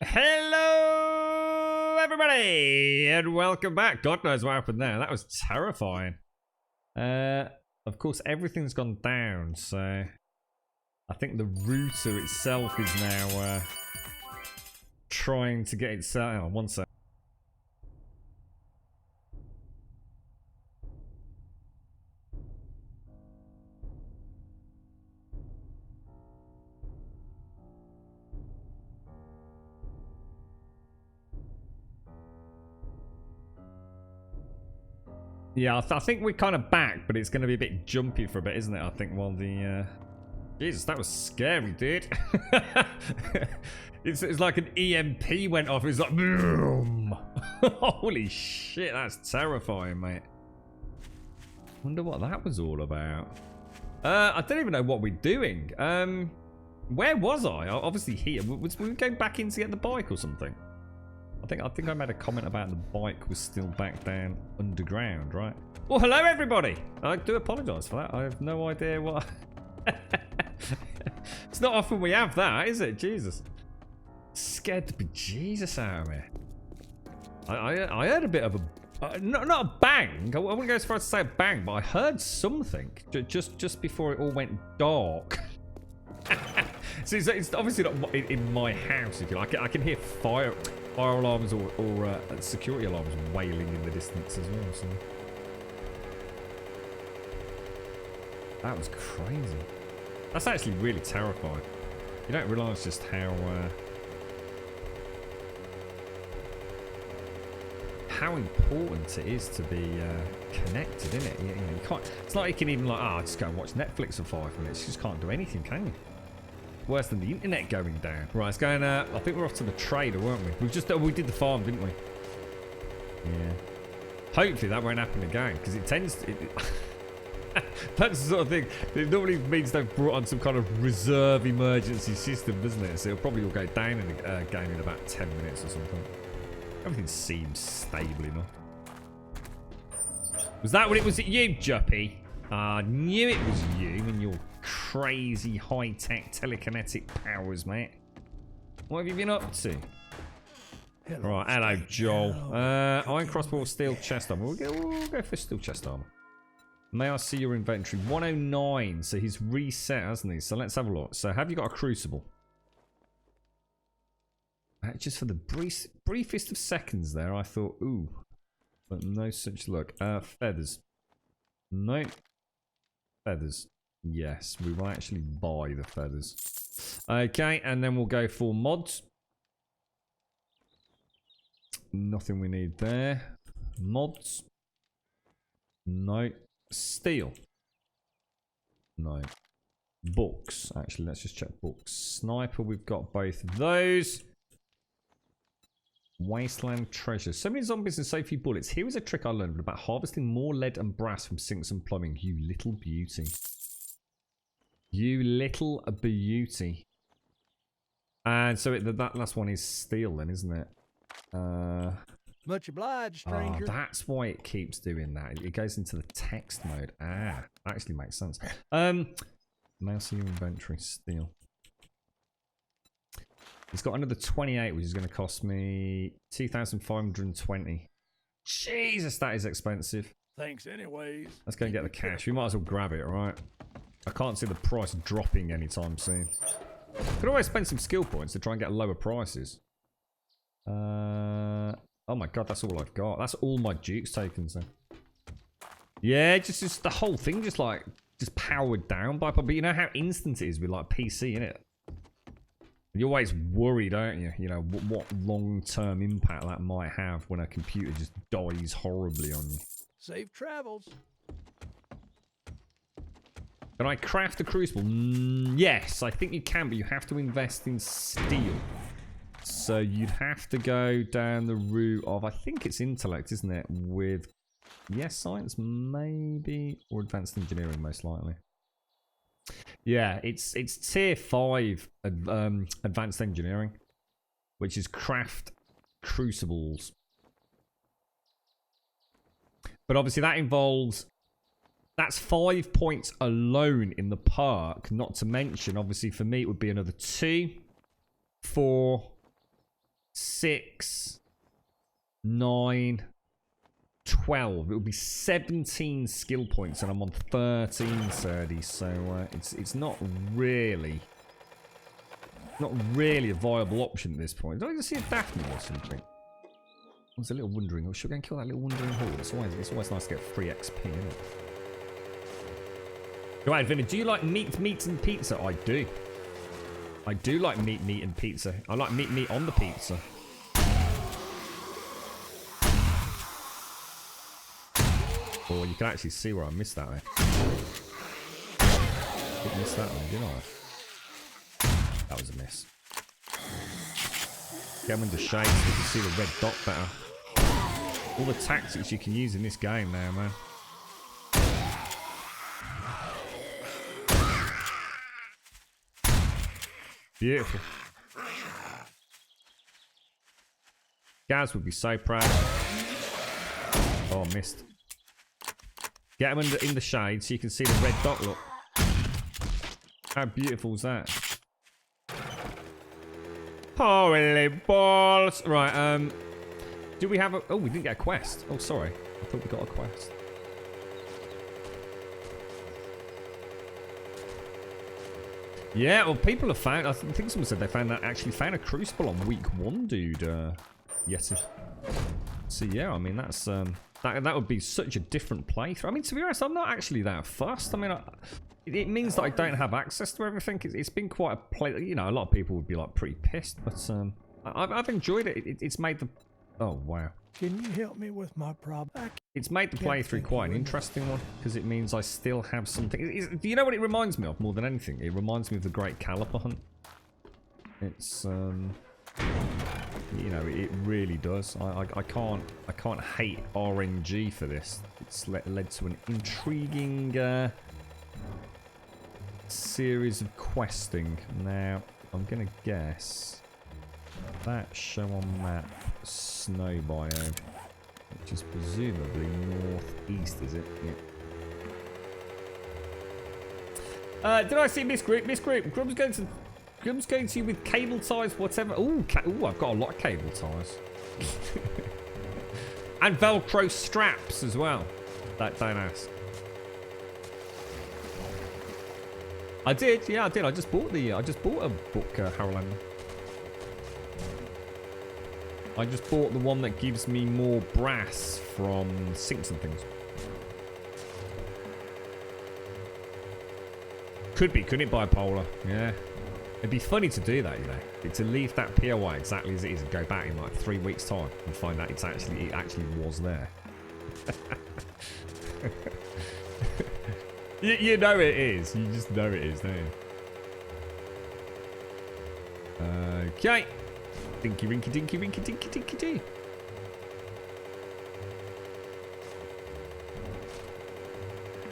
Hello, everybody, and welcome back. God knows what happened there. That was terrifying. Of course, everything's gone down, so I think the router itself is now trying to get itself. Hang on, one sec. Yeah, I think we're kind of back, but it's going to be a bit jumpy for a bit, isn't it? I think while the... Jesus, that was scary, dude. it's like an EMP went off. It's like, boom. Holy shit, that's terrifying, mate. Wonder what that was all about. I don't even know what we're doing. Where was I? Obviously here. Was we going back in to get the bike or something? I think I made a comment about the bike was still back down underground, right? Well, hello everybody. I do apologise for that. I have no idea what. It's not often we have that, is it? Jesus, scared the bejesus out of me. I heard a bit of a not a bang. I wouldn't go as far as to say a bang, but I heard something just before it all went dark. So it's obviously not in my house, if you like. I can hear fire alarms or security alarms wailing in the distance as well. So that was crazy. That's actually really terrifying. You don't realise just how important it is to be connected, isn't it? You can't. It's not like you can even just go and watch Netflix for 5 minutes. You just can't do anything, can you? Worse than the internet going down. Right, it's going. I think we're off to the trader, weren't we? We did the farm, didn't we? Yeah. Hopefully that won't happen again, because it tends to. That's the sort of thing. It normally means they've brought on some kind of reserve emergency system, doesn't it? So it'll probably all go down in the game in about 10 minutes or something. Everything seems stable enough. Was that what it was at you, Juppy? I knew it was you and your crazy high-tech telekinetic powers, mate. What have you been up to? Hello, right, hello, Joel. Iron crossbow, steel chest armor. We'll go for steel chest armor. May I see your inventory? 109. So he's reset, hasn't he? So let's have a look. So have you got a crucible? Just for the briefest of seconds there, I thought, ooh. But no such luck. Feathers. No. Feathers. Yes, we will actually buy the feathers. Okay, and then we'll go for mods. Nothing we need there. Mods. No. Steel. No. Books. Actually, let's just check books. Sniper, we've got both of those. Wasteland treasure. So many zombies and so few bullets. Here is a trick I learned about harvesting more lead and brass from sinks and plumbing. You little beauty. You little beauty. And so that last one is steel then, isn't it? Much obliged, stranger. Oh, that's why it keeps doing that. It goes into the text mode. Ah, actually makes sense. Mouse in your inventory, steel. It's got another 28, which is going to cost me 2,520. Jesus, that is expensive. Thanks anyways. Let's go and get the cash. We might as well grab it, alright? I can't see the price dropping anytime soon. Could always spend some skill points to try and get lower prices. Oh my god, that's all I've got. That's all my Dukes tokens then. Yeah, just the whole thing just powered down by, but you know how instant it is with like PC, innit? You're always worried, aren't you? You know, what long-term impact that might have when a computer just dies horribly on you. Safe travels. Can I craft a crucible? Yes, I think you can, but you have to invest in steel. So you'd have to go down the route of, I think it's intellect, isn't it? With, yes, science maybe, or advanced engineering most likely. Yeah, it's tier 5 advanced engineering, which is craft crucibles. But obviously that involves, that's 5 points alone in the park, not to mention, obviously for me it would be another 2, 4, 6, 9, 12. It would be 17 skill points, and I'm on 13, Serdi. So it's not really a viable option at this point. Don't I just see a Daphne or something? I was a little wondering. Should we go and kill that little wandering horde? It's always nice to get free XP, isn't it? Right, Vinny, do you like meat, and pizza? I do. I do like meat, and pizza. I like meat on the pizza. Oh, you can actually see where I missed that, eh? Didn't miss that one, didn't I? That was a miss. Get them into shade so you can see the red dot better. All the tactics you can use in this game now, man. Beautiful. Gaz would be so proud. Oh, missed. Get them in the shade so you can see the red dot, look. How beautiful is that? Holy balls! Right, do we have a... Oh, we didn't get a quest. Oh, sorry. I thought we got a quest. Yeah, well, people have found... I think someone said they actually found a crucible on week 1, dude. Yes. So, yeah, I mean, that's... That would be such a different playthrough. I mean, to be honest, I'm not actually that fussed. I mean, it means that I don't have access to everything. It's been quite a play... You know, a lot of people would be, like, pretty pissed. But I've enjoyed it. It's made the... Oh, wow. Can you help me with my problem? It's made the playthrough quite an interesting one, because it means I still have something. Do you know what it reminds me of more than anything? It reminds me of the Great Caliper Hunt. It's, you know, it really does. I can't hate RNG for this. It's led to an intriguing series of questing. Now, I'm gonna guess that show on map snow biome, which is presumably northeast, is it? Yeah. Did I see Miss Group? Miss Group, Grum's going to you with cable ties, whatever. Ooh, I've got a lot of cable ties. And Velcro straps as well. Don't ask. I did, yeah, I did. I just bought a book, Harold. I just bought the one that gives me more brass from sinks and things. Could be, couldn't it, bipolar? Yeah. It'd be funny to do that, you know. To leave that POI exactly as it is and go back in like 3 weeks' time and find out it actually was there. you know it is. You just know it is, don't you? Okay. Dinky rinky dinky rinky dinky dinky dee.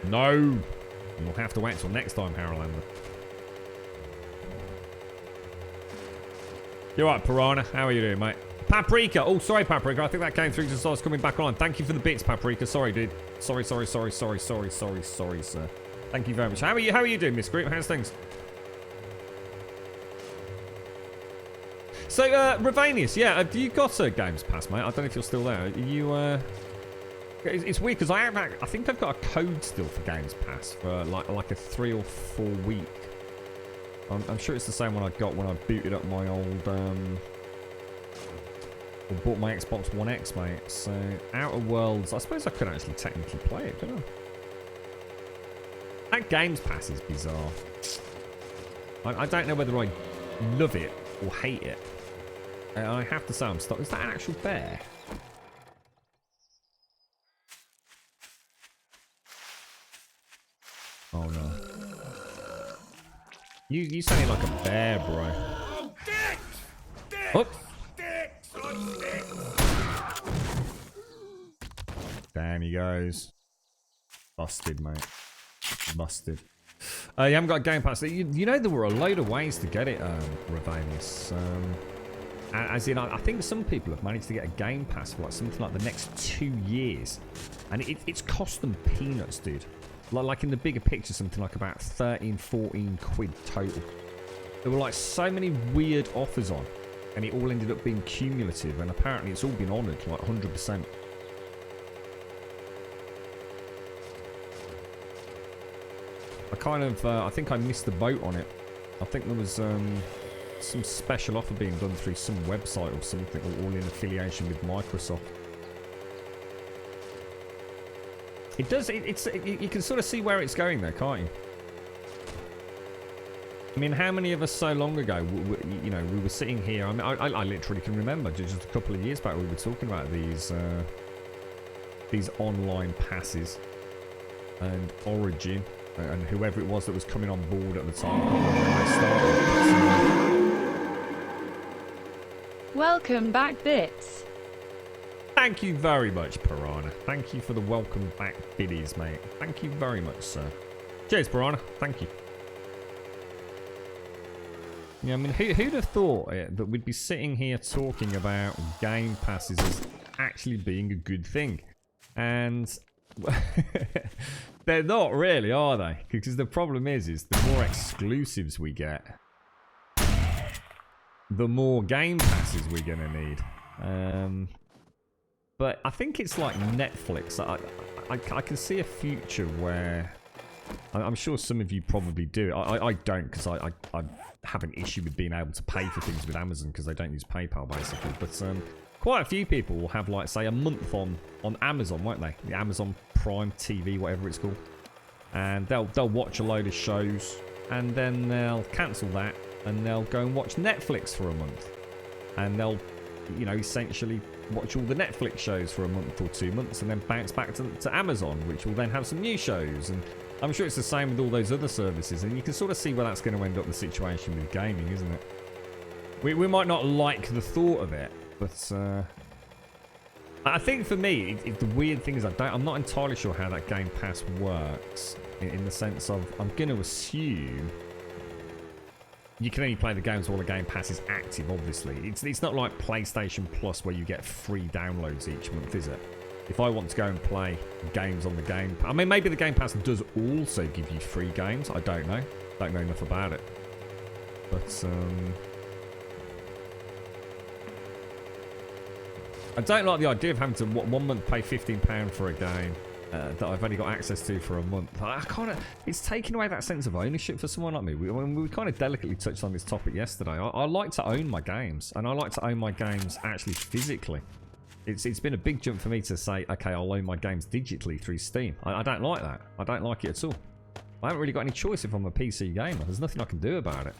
No. You'll have to wait till next time, Harolander. You're right, Piranha. How are you doing, mate? Paprika. Oh, sorry, Paprika. I think that came through just as I was coming back on. Thank you for the bits, Paprika. Sorry, dude. Sorry, sir. Thank you very much. How are you doing, Miss Group? How's things? So, Ravanius, yeah, have you got a Games Pass, mate? I don't know if you're still there. It's weird, because I think I've got a code still for Games Pass for like a 3 or 4 week. I'm sure it's the same one I got when I booted up my old, or bought my Xbox One X, mate. So, Outer Worlds, I suppose I could actually technically play it, couldn't I? That Games Pass is bizarre. I don't know whether I love it or hate it. I have to say I'm stuck. Is that an actual bear? Oh no. You sounded like a bear, bro. Oh! Down he goes. Busted, mate. Busted. You haven't got a Game Pass. You know there were a load of ways to get it, Ravanius. As in, I think some people have managed to get a Game Pass for like something like the next 2 years. And it's cost them peanuts, dude. Like in the bigger picture, something like about 13, 14 quid total. There were like so many weird offers on. and it all ended up being cumulative, and apparently it's all been honoured, like 100%. I think I missed the boat on it. I think there was some special offer being done through some website or something, all in affiliation with Microsoft. It does, you can sort of see where it's going there, can't you? I mean, how many of us so long ago, we were sitting here, I mean, I literally can remember just a couple of years back we were talking about these online passes and Origin and whoever it was that was coming on board at the time. I can't remember when they started. Welcome back, Bits. Thank you very much, Piranha. Thank you for the welcome back biddies, mate. Thank you very much, sir. Cheers, Piranha. Thank you. Yeah, I mean, who'd have thought that we'd be sitting here talking about Game Passes as actually being a good thing? And they're not really, are they? Because the problem is the more exclusives we get, the more Game Passes we're going to need. But I think it's like Netflix. I can see a future where... I'm sure some of you probably do. I don't, because I have an issue with being able to pay for things with Amazon because they don't use PayPal, basically. But quite a few people will have, like, say, a month on Amazon, won't they? The Amazon Prime TV, whatever it's called. And they'll watch a load of shows, and then they'll cancel that, and they'll go and watch Netflix for a month. And they'll, essentially watch all the Netflix shows for a month or 2 months, and then bounce back to Amazon, which will then have some new shows. And I'm sure it's the same with all those other services, and you can sort of see where that's going to end up the situation with gaming, isn't it? We might not like the thought of it, but I think for me, the weird thing is I'm not entirely sure how that Game Pass works, in the sense of I'm going to assume you can only play the games while the Game Pass is active, obviously. It's not like PlayStation Plus where you get free downloads each month, is it? If I want to go and play games on the Game Pass... I mean, maybe the Game Pass does also give you free games. I don't know. Don't know enough about it. But, I don't like the idea of having to, 1 month, pay £15 for a game that I've only got access to for a month. It's taking away that sense of ownership for someone like me. We kind of delicately touched on this topic yesterday. I like to own my games, and I like to own my games actually physically. It's been a big jump for me to say, okay, I'll own my games digitally through Steam. I don't like that. I don't like it at all. I haven't really got any choice if I'm a PC gamer. There's nothing I can do about it.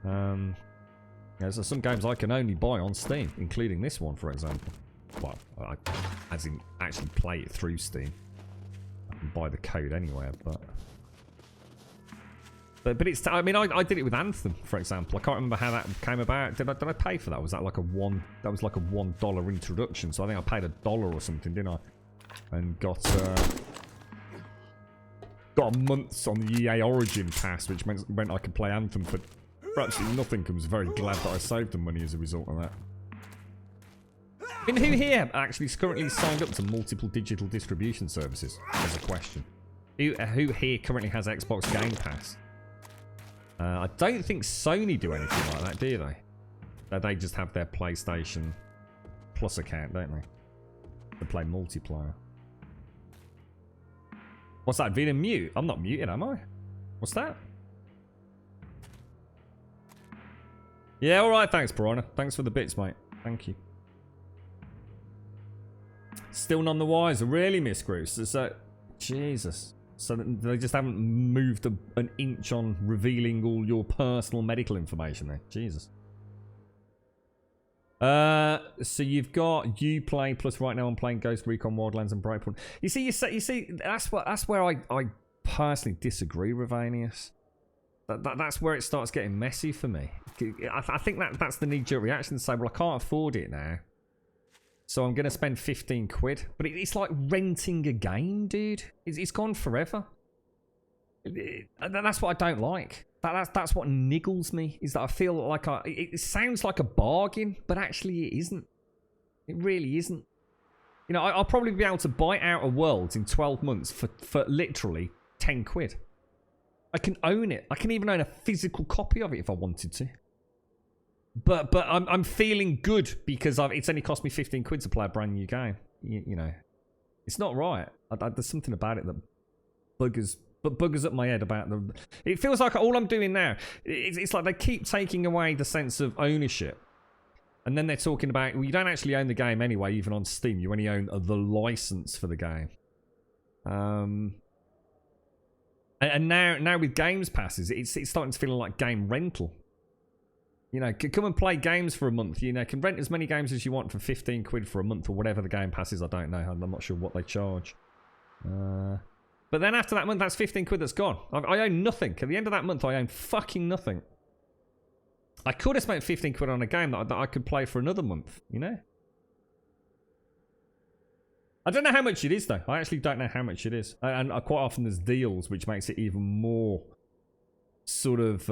So some games I can only buy on Steam, including this one, for example. Well, as in actually play it through Steam. I can buy the code anywhere, but it's. I mean, I did it with Anthem, for example. I can't remember how that came about. Did I pay for that? Was that like that was like a $1 introduction? So I think I paid $1 or something, didn't I? And got a month on the EA Origin pass, which meant I could play Anthem for absolutely nothing. I was very glad that I saved the money as a result of that. I mean, who here actually is currently signed up to multiple digital distribution services? As a question. Who here currently has Xbox Game Pass? I don't think Sony do anything like that, do they? They just have their PlayStation Plus account, don't they? To play multiplayer. What's that? Being a mute? I'm not muted, am I? What's that? Yeah, alright, thanks, Piranha. Thanks for the bits, mate. Thank you. Still none the wiser. Really, Miss Bruce? So, Jesus. So they just haven't moved an inch on revealing all your personal medical information there. Jesus. So you've got Uplay, plus right now I'm playing Ghost Recon Wildlands and Breakpoint. You see, that's where I personally disagree with Anius. That's where it starts getting messy for me. I think that's the knee-jerk reaction to say, well, I can't afford it now, so I'm going to spend 15 quid. But it's like renting a game, dude. It's gone forever. That's what I don't like. That's what niggles me, is that I feel like it sounds like a bargain, but actually it isn't. It really isn't. You know, I'll probably be able to buy Outer Worlds in 12 months for literally 10 quid. I can own it. I can even own a physical copy of it if I wanted to. But I'm feeling good because it's only cost me 15 quid to play a brand new game. You know, it's not right. There's something about it that buggers up my head about the. It feels like all I'm doing now. It's like they keep taking away the sense of ownership, and then they're talking about, well, you don't actually own the game anyway, even on Steam. You only own the license for the game. And now with games passes, it's starting to feel like game rental. You know, come and play games for a month. You know, can rent as many games as you want for 15 quid for a month or whatever the game pass is. I don't know. I'm not sure what they charge. But then after that month, that's 15 quid that's gone. I own nothing. At the end of that month, I own fucking nothing. I could have spent 15 quid on a game that I could play for another month, you know? I don't know how much it is, though. I actually don't know how much it is. And quite often there's deals, which makes it even more sort of...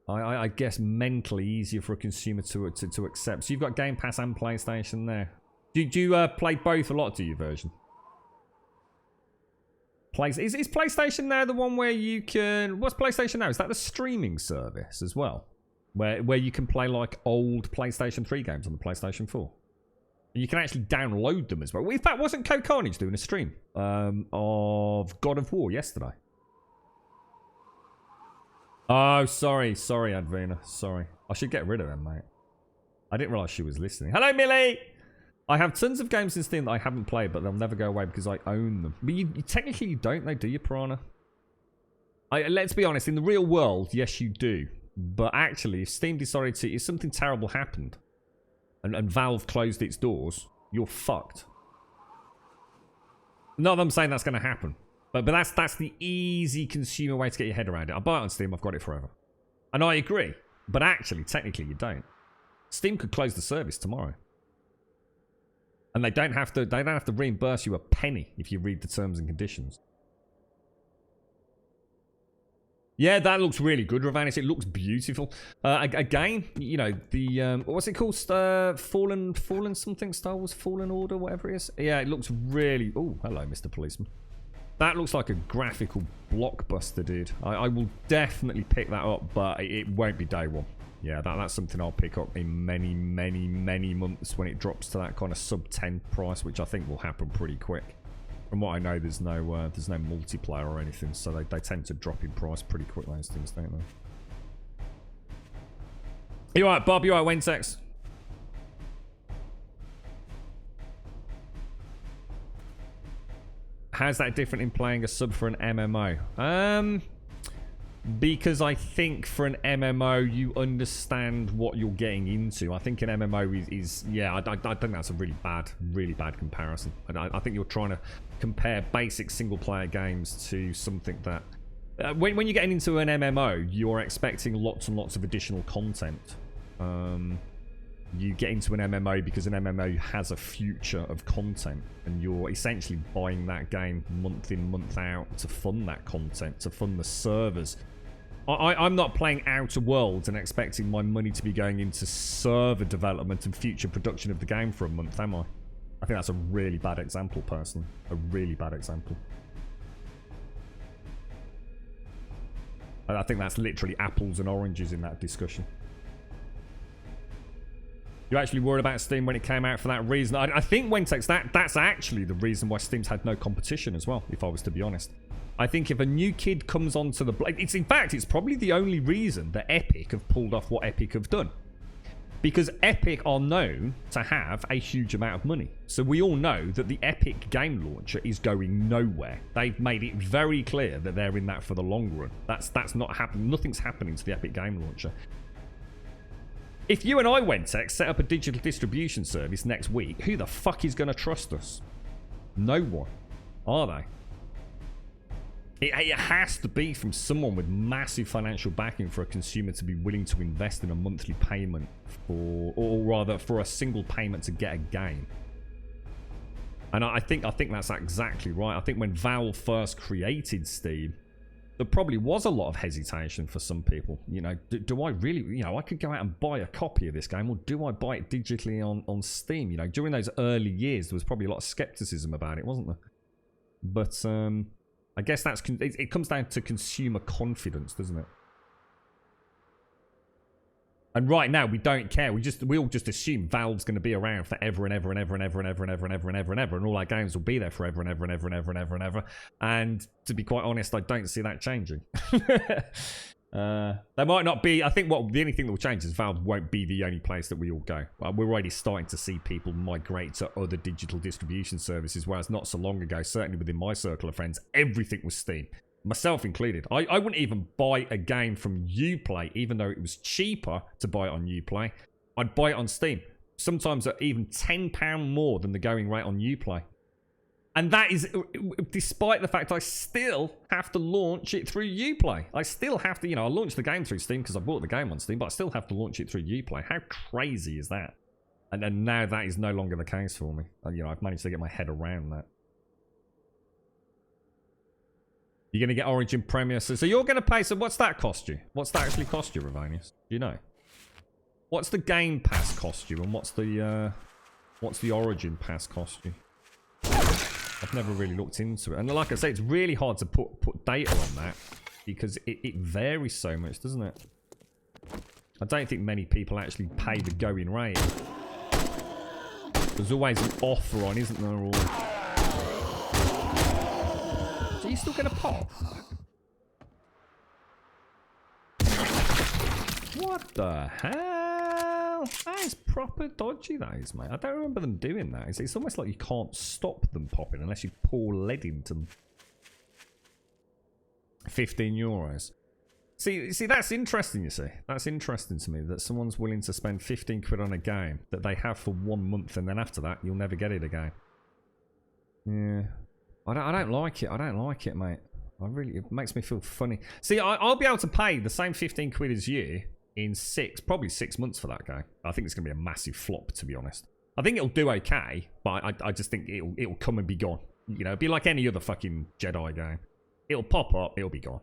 I guess mentally easier for a consumer to accept. So you've got Game Pass and PlayStation there. Do you play both a lot, do you, version? Is PlayStation now the one where you can... What's PlayStation now? Is that the streaming service as well? Where you can play like old PlayStation 3 games on the PlayStation 4? You can actually download them as well. In fact, wasn't Code Carnage doing a stream of God of War yesterday? Oh, sorry, Advena. Sorry. I should get rid of them, mate. I didn't realise she was listening. Hello, Millie! I have tons of games in Steam that I haven't played, but they'll never go away because I own them. But you technically you don't, though, do you, Piranha? Let's be honest, in the real world, yes, you do. But actually, if Steam decided to... If something terrible happened and Valve closed its doors, you're fucked. Not that I'm saying that's going to happen. But that's the easy consumer way to get your head around it. I buy it on Steam, I've got it forever. And I agree. But actually, technically, you don't. Steam could close the service tomorrow. And they don't have to reimburse you a penny if you read the terms and conditions. Yeah, that looks really good, Ravanis. It looks beautiful. Again, you know, the what's it called? Fallen something? Star Wars Fallen Order, whatever it is. Yeah, it looks really... Oh, hello, Mr. Policeman. That looks like a graphical blockbuster, dude. I will definitely pick that up, but it won't be day one. Yeah, that's something I'll pick up in many, many, many months when it drops to that kind of sub-10 price, which I think will happen pretty quick. From what I know, there's no multiplayer or anything, so they tend to drop in price pretty quick, those things, don't they? You alright, Bob? You alright, Wentex? How's that different in playing a sub for an MMO? Because I think for an MMO, you understand what you're getting into. I think an MMO is yeah, I think that's a really bad comparison. I think you're trying to compare basic single-player games to something that... when you're getting into an MMO, you're expecting lots and lots of additional content. You get into an MMO because an MMO has a future of content, and you're essentially buying that game month in, month out to fund that content, to fund the servers. I'm not playing Outer Worlds and expecting my money to be going into server development and future production of the game for a month, am I? I think that's a really bad example, personally. A really bad example. I think that's literally apples and oranges in that discussion. You actually worried about Steam when it came out for that reason? I think, Wentex, that's actually the reason why Steam's had no competition as well, if I was to be honest. I think if a new kid comes onto the... In fact, it's probably the only reason that Epic have pulled off what Epic have done. Because Epic are known to have a huge amount of money. So we all know that the Epic game launcher is going nowhere. They've made it very clear that they're in that for the long run. That's not happening. Nothing's happening to the Epic game launcher. If you and I, Wentex, set up a digital distribution service next week, who the fuck is going to trust us? No one. Are they? It has to be from someone with massive financial backing for a consumer to be willing to invest in a monthly payment for, or rather for a single payment to get a game. And I think that's exactly right. I think when Valve first created Steam, there probably was a lot of hesitation for some people. You know, do I really, you know, I could go out and buy a copy of this game, or do I buy it digitally on Steam? You know, during those early years, there was probably a lot of skepticism about it, wasn't there? But I guess it comes down to consumer confidence, doesn't it? And right now, we don't care. We all just assume Valve's going to be around forever and ever and ever and ever and ever and ever and ever and ever and ever, and all our games will be there forever and ever and ever and ever and ever and ever. And to be quite honest, I don't see that changing. There might not be. I think the only thing that will change is Valve won't be the only place that we all go. We're already starting to see people migrate to other digital distribution services, whereas not so long ago, certainly within my circle of friends, everything was Steam. Myself included. I wouldn't even buy a game from Uplay, even though it was cheaper to buy it on Uplay. I'd buy it on Steam. Sometimes at even £10 more than the going rate on Uplay. And that is despite the fact I still have to launch it through Uplay. I still have to, I launch the game through Steam because I bought the game on Steam, but I still have to launch it through Uplay. How crazy is that? And now that is no longer the case for me. I've managed to get my head around that. You're going to get Origin Premier. So you're going to pay. So what's that cost you? What's that actually cost you, Ravanius? Do you know? What's the Game Pass cost you? And what's the Origin Pass cost you? I've never really looked into it. And like I say, it's really hard to put data on that. Because it varies so much, doesn't it? I don't think many people actually pay the going rate. There's always an offer on, isn't there? Or... So you still going to pop? What the hell? That is proper dodgy, that is, mate. I don't remember them doing that. It's almost like you can't stop them popping unless you pour lead into them. €15. See, that's interesting, you see. That's interesting to me, that someone's willing to spend 15 quid on a game that they have for 1 month, and then after that, you'll never get it again. Yeah. I don't like it. I don't like it, mate. It makes me feel funny. See, I'll be able to pay the same 15 quid as you in probably 6 months for that game. I think it's going to be a massive flop, to be honest. I think it'll do okay, but I just think it'll come and be gone. It'll be like any other fucking Jedi game. It'll pop up, it'll be gone.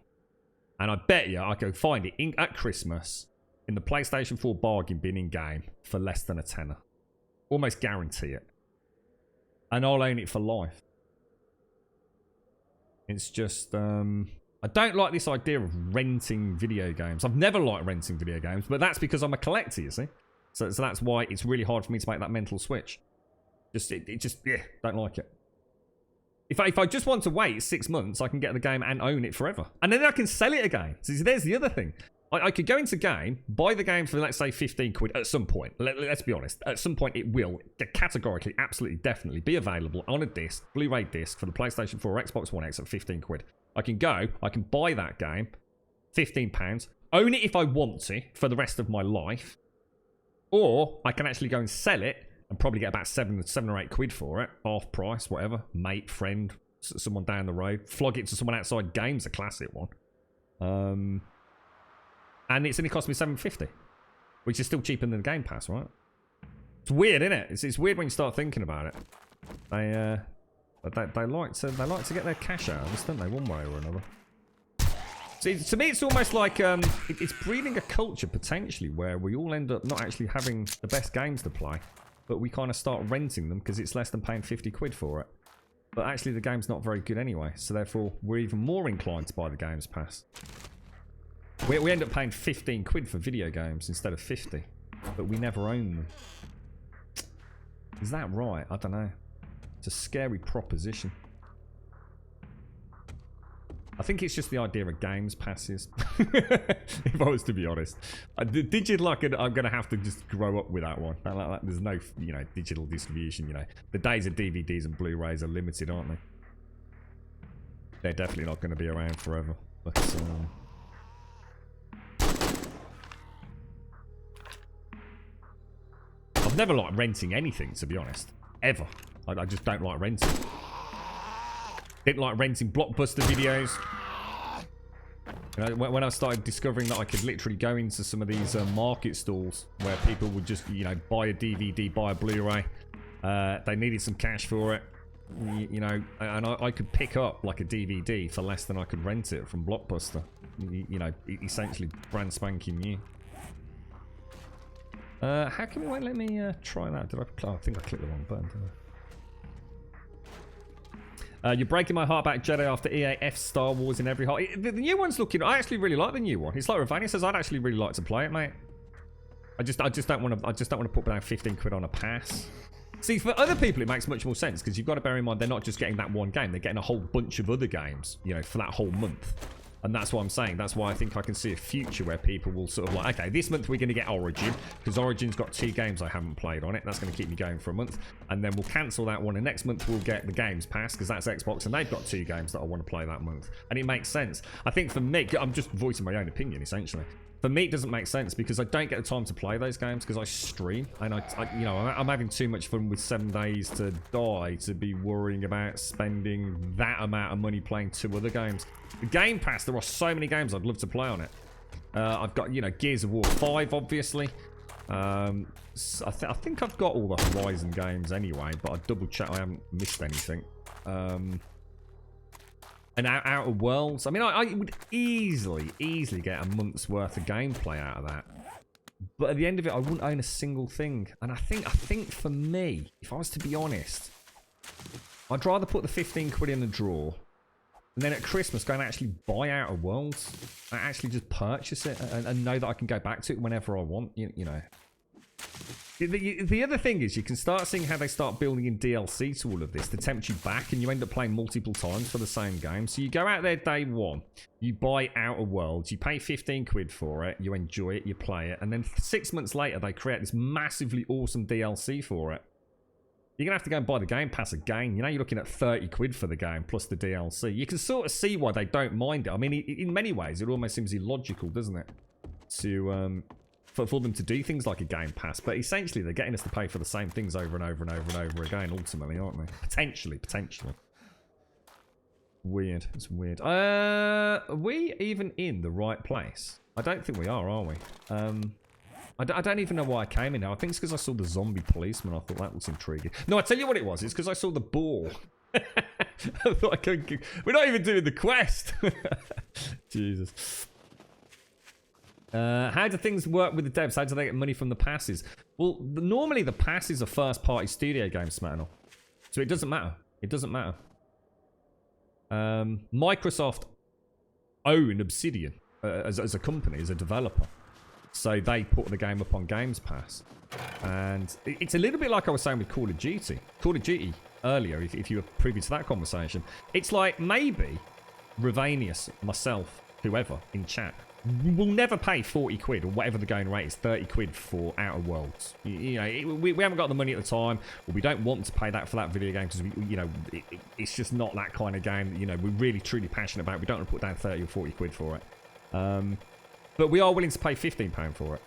And I bet you I can find it at Christmas in the PlayStation 4 bargain bin in-game for less than a tenner. Almost guarantee it. And I'll own it for life. It's just, I don't like this idea of renting video games. I've never liked renting video games, but that's because I'm a collector, you see. So that's why it's really hard for me to make that mental switch. Don't like it. If I just want to wait 6 months, I can get the game and own it forever. And then I can sell it again. So there's the other thing. I could go into game, buy the game for, let's say, 15 quid at some point. Let's be honest. At some point, it will categorically, absolutely, definitely be available on a disc, Blu-ray disc, for the PlayStation 4 or Xbox One X at 15 quid. I can buy that game, £15, own it if I want to for the rest of my life, or I can actually go and sell it and probably get about 7 or 8 quid for it, half price, whatever, mate, friend, someone down the road, flog it to someone outside game's a classic one. And it's only cost me $7.50, which is still cheaper than the Game Pass, right? It's weird, isn't it? It's weird when you start thinking about it. They like to get their cash out of us, don't they? One way or another. See, to me, it's almost like it's breeding a culture potentially where we all end up not actually having the best games to play, but we kind of start renting them because it's less than paying 50 quid for it. But actually, the game's not very good anyway, so therefore we're even more inclined to buy the Games Pass. We end up paying 15 quid for video games instead of 50, but we never own them. Is that right? I don't know. It's a scary proposition. I think it's just the idea of games passes. If I was to be honest, digital, I'm going to have to just grow up with that one. There's no, digital distribution. The days of DVDs and Blu-rays are limited, aren't they? They're definitely not going to be around forever. But I've never liked renting anything, to be honest. Ever. I just don't like renting. Didn't like renting Blockbuster videos. When I started discovering that I could literally go into some of these market stalls where people would just, buy a DVD, buy a Blu-ray. They needed some cash for it. And I could pick up like a DVD for less than I could rent it from Blockbuster. Essentially brand spanking new. How come it won't let me try that? I think I clicked the wrong button, didn't I? You're breaking my heart about Jedi after EA F Star Wars in every heart. The new one's looking... I actually really like the new one. It's like Ravania says, I'd actually really like to play it, mate. I just don't want to put down 15 quid on a pass. See, for other people, it makes much more sense because you've got to bear in mind they're not just getting that one game; they're getting a whole bunch of other games, you know, for that whole month. And that's what I'm saying. That's why I think I can see a future where people will sort of like, okay, this month we're going to get Origin because Origin's got 2 games I haven't played on it. That's going to keep me going for a month. And then we'll cancel that one. And next month we'll get the Games Pass because that's Xbox and they've got 2 games that I want to play that month. And it makes sense. I think for me, I'm just voicing my own opinion essentially. For me, it doesn't make sense because I don't get the time to play those games because I stream and you know, I'm having too much fun with 7 Days to Die to be worrying about spending that amount of money playing 2 other games. The Game Pass, there are so many games I'd love to play on it. I've got, you know, Gears of War 5, obviously. I think I've got all the Horizon games anyway, but I'll double check I haven't missed anything. And Outer Worlds. I mean, I would easily get a month's worth of gameplay out of that. But at the end of it, I wouldn't own a single thing. And I think for me, if I was to be honest, I'd rather put the 15 quid in the drawer. And then at Christmas, go and actually buy Outer Worlds. And actually just purchase it and know that I can go back to it whenever I want, you know. The other thing is you can start seeing how they start building in DLC to all of this to tempt you back and you end up playing multiple times for the same game. So you go out there day 1, you buy Outer Worlds, you pay 15 quid for it, you enjoy it, you play it, and then 6 months later they create this massively awesome DLC for it. You're going to have to go and buy the Game Pass again. You know, you're looking at 30 quid for the game plus the DLC. You can sort of see why they don't mind it. I mean, in many ways, it almost seems illogical, doesn't it? To... For them to do things like a Game Pass, but essentially they're getting us to pay for the same things over and over and over and over again, ultimately, aren't they? Potentially. Weird. It's weird. Are we even in the right place? I don't think we are we? I don't even know why I came in now. I think it's because I saw the zombie policeman. I thought that was intriguing. No, I tell you what it was. It's because I saw the ball. I thought I could... We're not even doing the quest. Jesus. How do things work with the devs? How do they get money from the passes? Well, normally the passes are first-party studio games, Smatano. So it doesn't matter. It doesn't matter. Microsoft own Obsidian as a company, as a developer. So they put the game up on Games Pass. And it's a little bit like I was saying with Call of Duty. Call of Duty earlier, if you were privy to that conversation. It's like maybe Ravanius, myself, whoever in chat, we'll never pay 40 quid or whatever the going rate is, 30 quid for Outer Worlds. You know, we haven't got the money at the time, or we don't want to pay that for that video game because, you know, it's just not that kind of game that, you know, we're really truly passionate about. We don't want to put down 30 or 40 quid for it. But we are willing to pay £15 for it.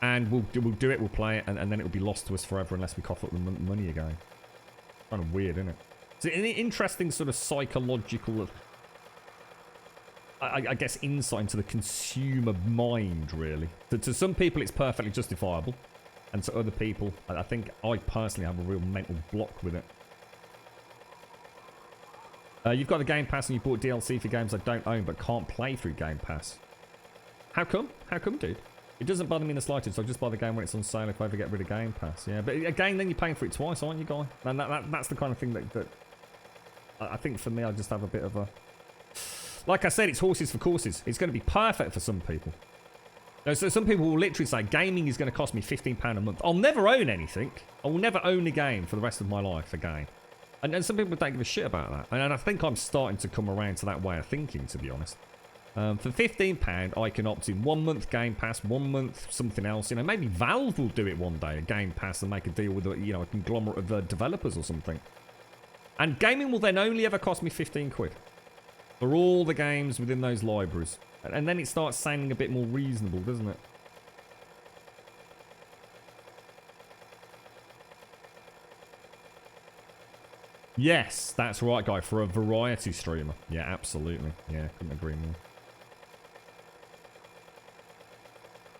And we'll do it, we'll play it, and then it'll be lost to us forever unless we cough up the money again. Kind of weird, isn't it? It's an interesting sort of psychological... I guess insight into the consumer mind, really. To some people, it's perfectly justifiable. And to other people, I think I personally have a real mental block with it. You've got the Game Pass and you bought DLC for games I don't own but can't play through Game Pass. How come? How come, dude? It doesn't bother me in the slightest. I just buy the game when it's on sale if I ever get rid of Game Pass. Yeah, but again, then you're paying for it twice, aren't you, guy? And that's the kind of thing that I think for me, I just have a bit of a... Like I said, it's horses for courses. It's going to be perfect for some people. So some people will literally say, gaming is going to cost me £15 a month. I'll never own anything. I will never own a game for the rest of my life again. And some people don't give a shit about that. And I think I'm starting to come around to that way of thinking, to be honest. For £15, I can opt in 1 month Game Pass, 1 month something else. You know, maybe Valve will do it one day, a Game Pass, and make a deal with, you know, a conglomerate of developers or something. And gaming will then only ever cost me 15 quid. For all the games within those libraries. And then it starts sounding a bit more reasonable, doesn't it? Yes, that's right, guy. For a variety streamer. Yeah, absolutely. Yeah, couldn't agree more.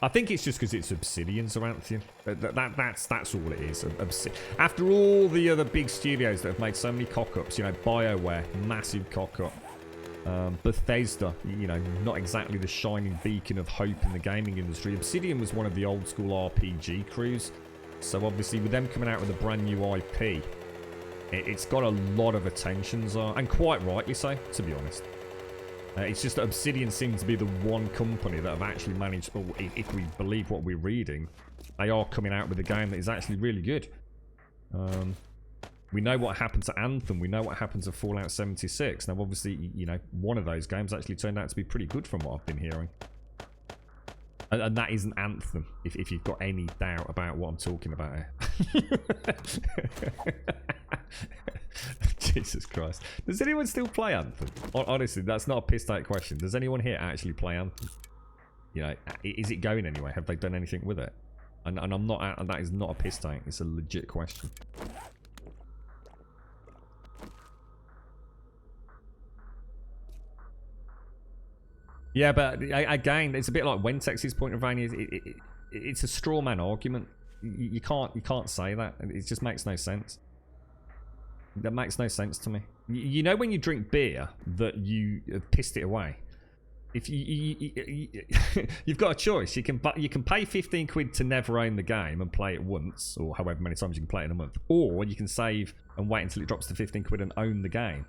I think it's just because it's Obsidian, Zaranthian. That's all it is. After all the other big studios that have made so many cock-ups, you know, BioWare, massive cock-up. Bethesda, you know, not exactly the shining beacon of hope in the gaming industry. Obsidian was one of the old school RPG crews. So obviously with them coming out with a brand new IP, it's got a lot of attention, and quite rightly so, to be honest. It's just that Obsidian seems to be the one company that have actually managed, or if we believe what we're reading, they are coming out with a game that is actually really good. We know what happened to Anthem. We know what happened to Fallout 76. Now, obviously, you know, one of those games actually turned out to be pretty good from what I've been hearing. And that isn't Anthem, if you've got any doubt about what I'm talking about here. Jesus Christ. Does anyone still play Anthem? Honestly, that's not a piss-take question. Does anyone here actually play Anthem? You know, is it going anywhere? Have they done anything with it? And I'm not, and that is not a piss-take. It's a legit question. Yeah, but again, it's a bit like Wentex's point of view. It's a straw man argument. You can't say that. It just makes no sense. That makes no sense to me. You know when you drink beer that you have pissed it away. If you've got a choice, you can pay 15 quid to never own the game and play it once, or however many times you can play it in a month, or you can save and wait until it drops to 15 quid and own the game.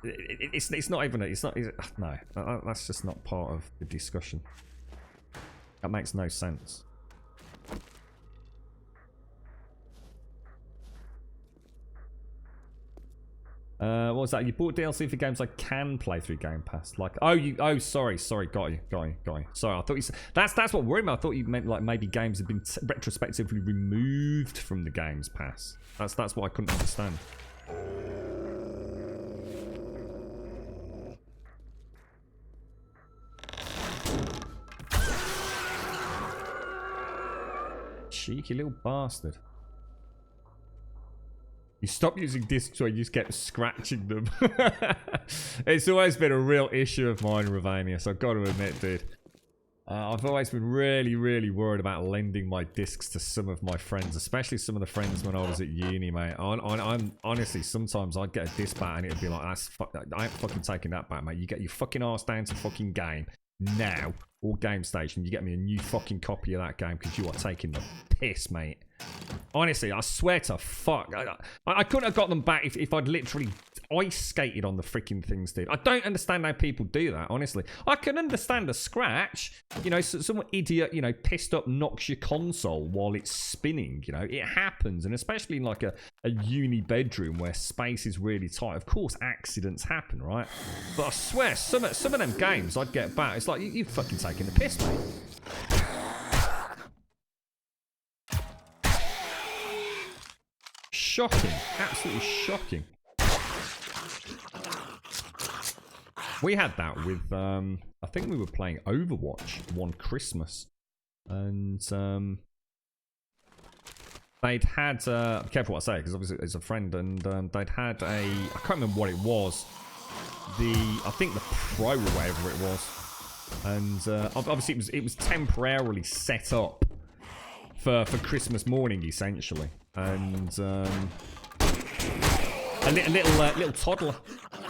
It's not even no, that's just not part of the discussion. That makes no sense. What was that? You bought DLC for games I can play through Game Pass. Like, sorry, got you. Sorry, I thought you said that's what worried me. I thought you meant like maybe games have been retrospectively removed from the Games Pass. That's what I couldn't understand. Cheeky little bastard. You stop using discs or you just get scratching them. It's always been a real issue of mine, Ravania, so I've got to admit, dude. I've always been really, really worried about lending my discs to some of my friends, especially some of the friends when I was at uni, mate. I'm honestly, sometimes I'd get a disc back and it'd be like, I ain't fucking taking that back, mate. You get your fucking arse down to fucking game now, or Game Station. You get me a new fucking copy of that game because you are taking the piss, mate. Honestly, I swear to fuck, I couldn't have got them back if I'd literally ice skated on the freaking things, dude. I don't understand how people do that, honestly. I can understand a scratch. You know, some idiot, you know, pissed up knocks your console while it's spinning, you know. It happens, and especially in like a uni bedroom where space is really tight. Of course, accidents happen, right? But I swear, some of them games I'd get back, it's like, you're fucking taking the piss, mate. Shocking. Absolutely shocking. We had that with, I think we were playing Overwatch one Christmas. And, they'd had, be careful what I say, because obviously it's a friend, and they'd had I can't remember what it was. I think the Pro or whatever it was. And, obviously it was temporarily set up for Christmas morning, essentially. And a little toddler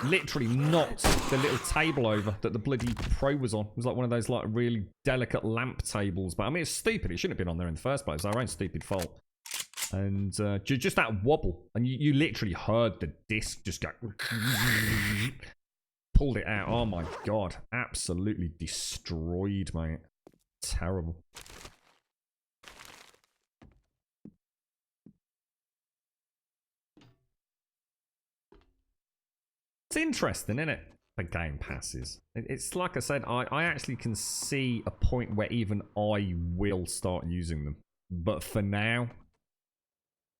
literally knocked the little table over that the bloody Pro was on. It was like one of those like really delicate lamp tables. But I mean, it's stupid. It shouldn't have been on there in the first place. It's our own stupid fault. And just that wobble, and you literally heard the disc just go. Pulled it out. Oh my god, absolutely destroyed, mate. Terrible. It's interesting, isn't it? The Game Passes. It's like I said, I actually can see a point where even I will start using them. But for now,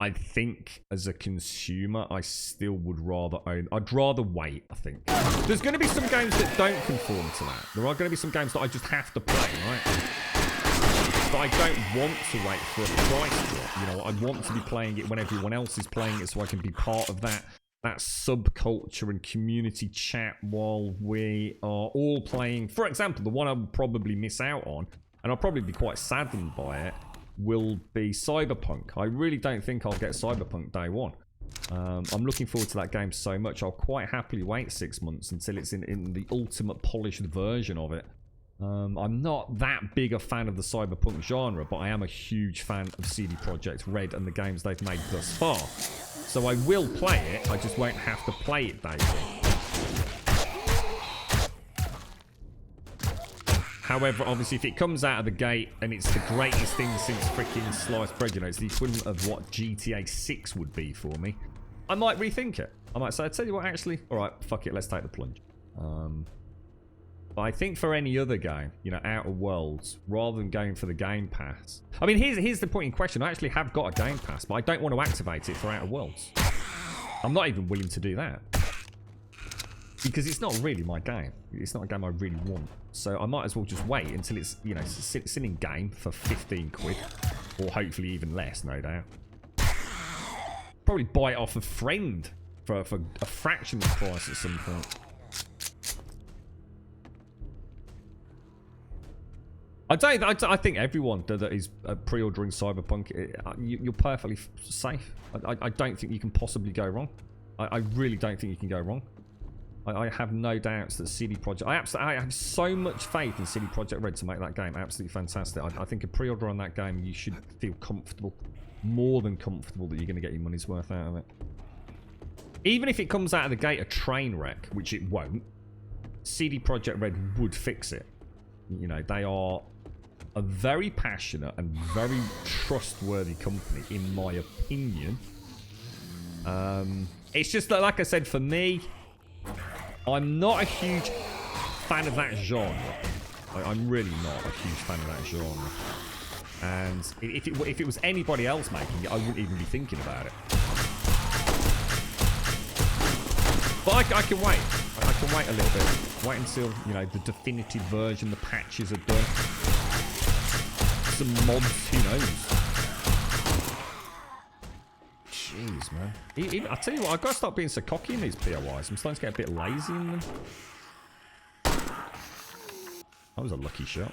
I think as a consumer, I still would rather own. I'd rather wait, I think. There's going to be some games that don't conform to that. There are going to be some games that I just have to play, right? But I don't want to wait for a price drop. You know, I want to be playing it when everyone else is playing it so I can be part of that subculture and community chat while we are all playing. For example, the one I'll probably miss out on, and I'll probably be quite saddened by it, will be Cyberpunk. I really don't think I'll get Cyberpunk day one. I'm looking forward to that game so much. I'll quite happily wait 6 months until it's in the ultimate polished version of it. I'm not that big a fan of the Cyberpunk genre, but I am a huge fan of CD Projekt Red and the games they've made thus far. So I will play it, I just won't have to play it day one. However, obviously, if it comes out of the gate and it's the greatest thing since freaking sliced bread, you know, it's the equivalent of what GTA 6 would be for me, I might rethink it. I might say, I tell you what, actually, all right, fuck it, let's take the plunge. But I think for any other game, you know, Outer Worlds, rather than going for the Game Pass. I mean, here's the point in question. I actually have got a Game Pass, but I don't want to activate it for Outer Worlds. I'm not even willing to do that. Because it's not really my game. It's not a game I really want. So I might as well just wait until it's, you know, sitting game for 15 quid. Or hopefully even less, no doubt. Probably buy it off a friend for a fraction of the price at some point. I think everyone that is pre-ordering Cyberpunk, you're perfectly safe. I don't think you can possibly go wrong. I really don't think you can go wrong. I have no doubts that CD Projekt... I have so much faith in CD Projekt Red to make that game absolutely fantastic. I think a pre-order on that game, you should feel comfortable, more than comfortable, that you're going to get your money's worth out of it. Even if it comes out of the gate a train wreck, which it won't, CD Projekt Red would fix it. You know, they are a very passionate and very trustworthy company, in my opinion. It's just that, like I said, for me, I'm not a huge fan of that genre. I'm really not a huge fan of that genre. And if it was anybody else making it, I wouldn't even be thinking about it. But I can wait. I can wait a little bit. Wait until, you know, the definitive version, the patches are done. Some mods, who knows? Jeez, man. I tell you what, I've got to stop being so cocky in these POIs. I'm starting to get a bit lazy in them. That was a lucky shot.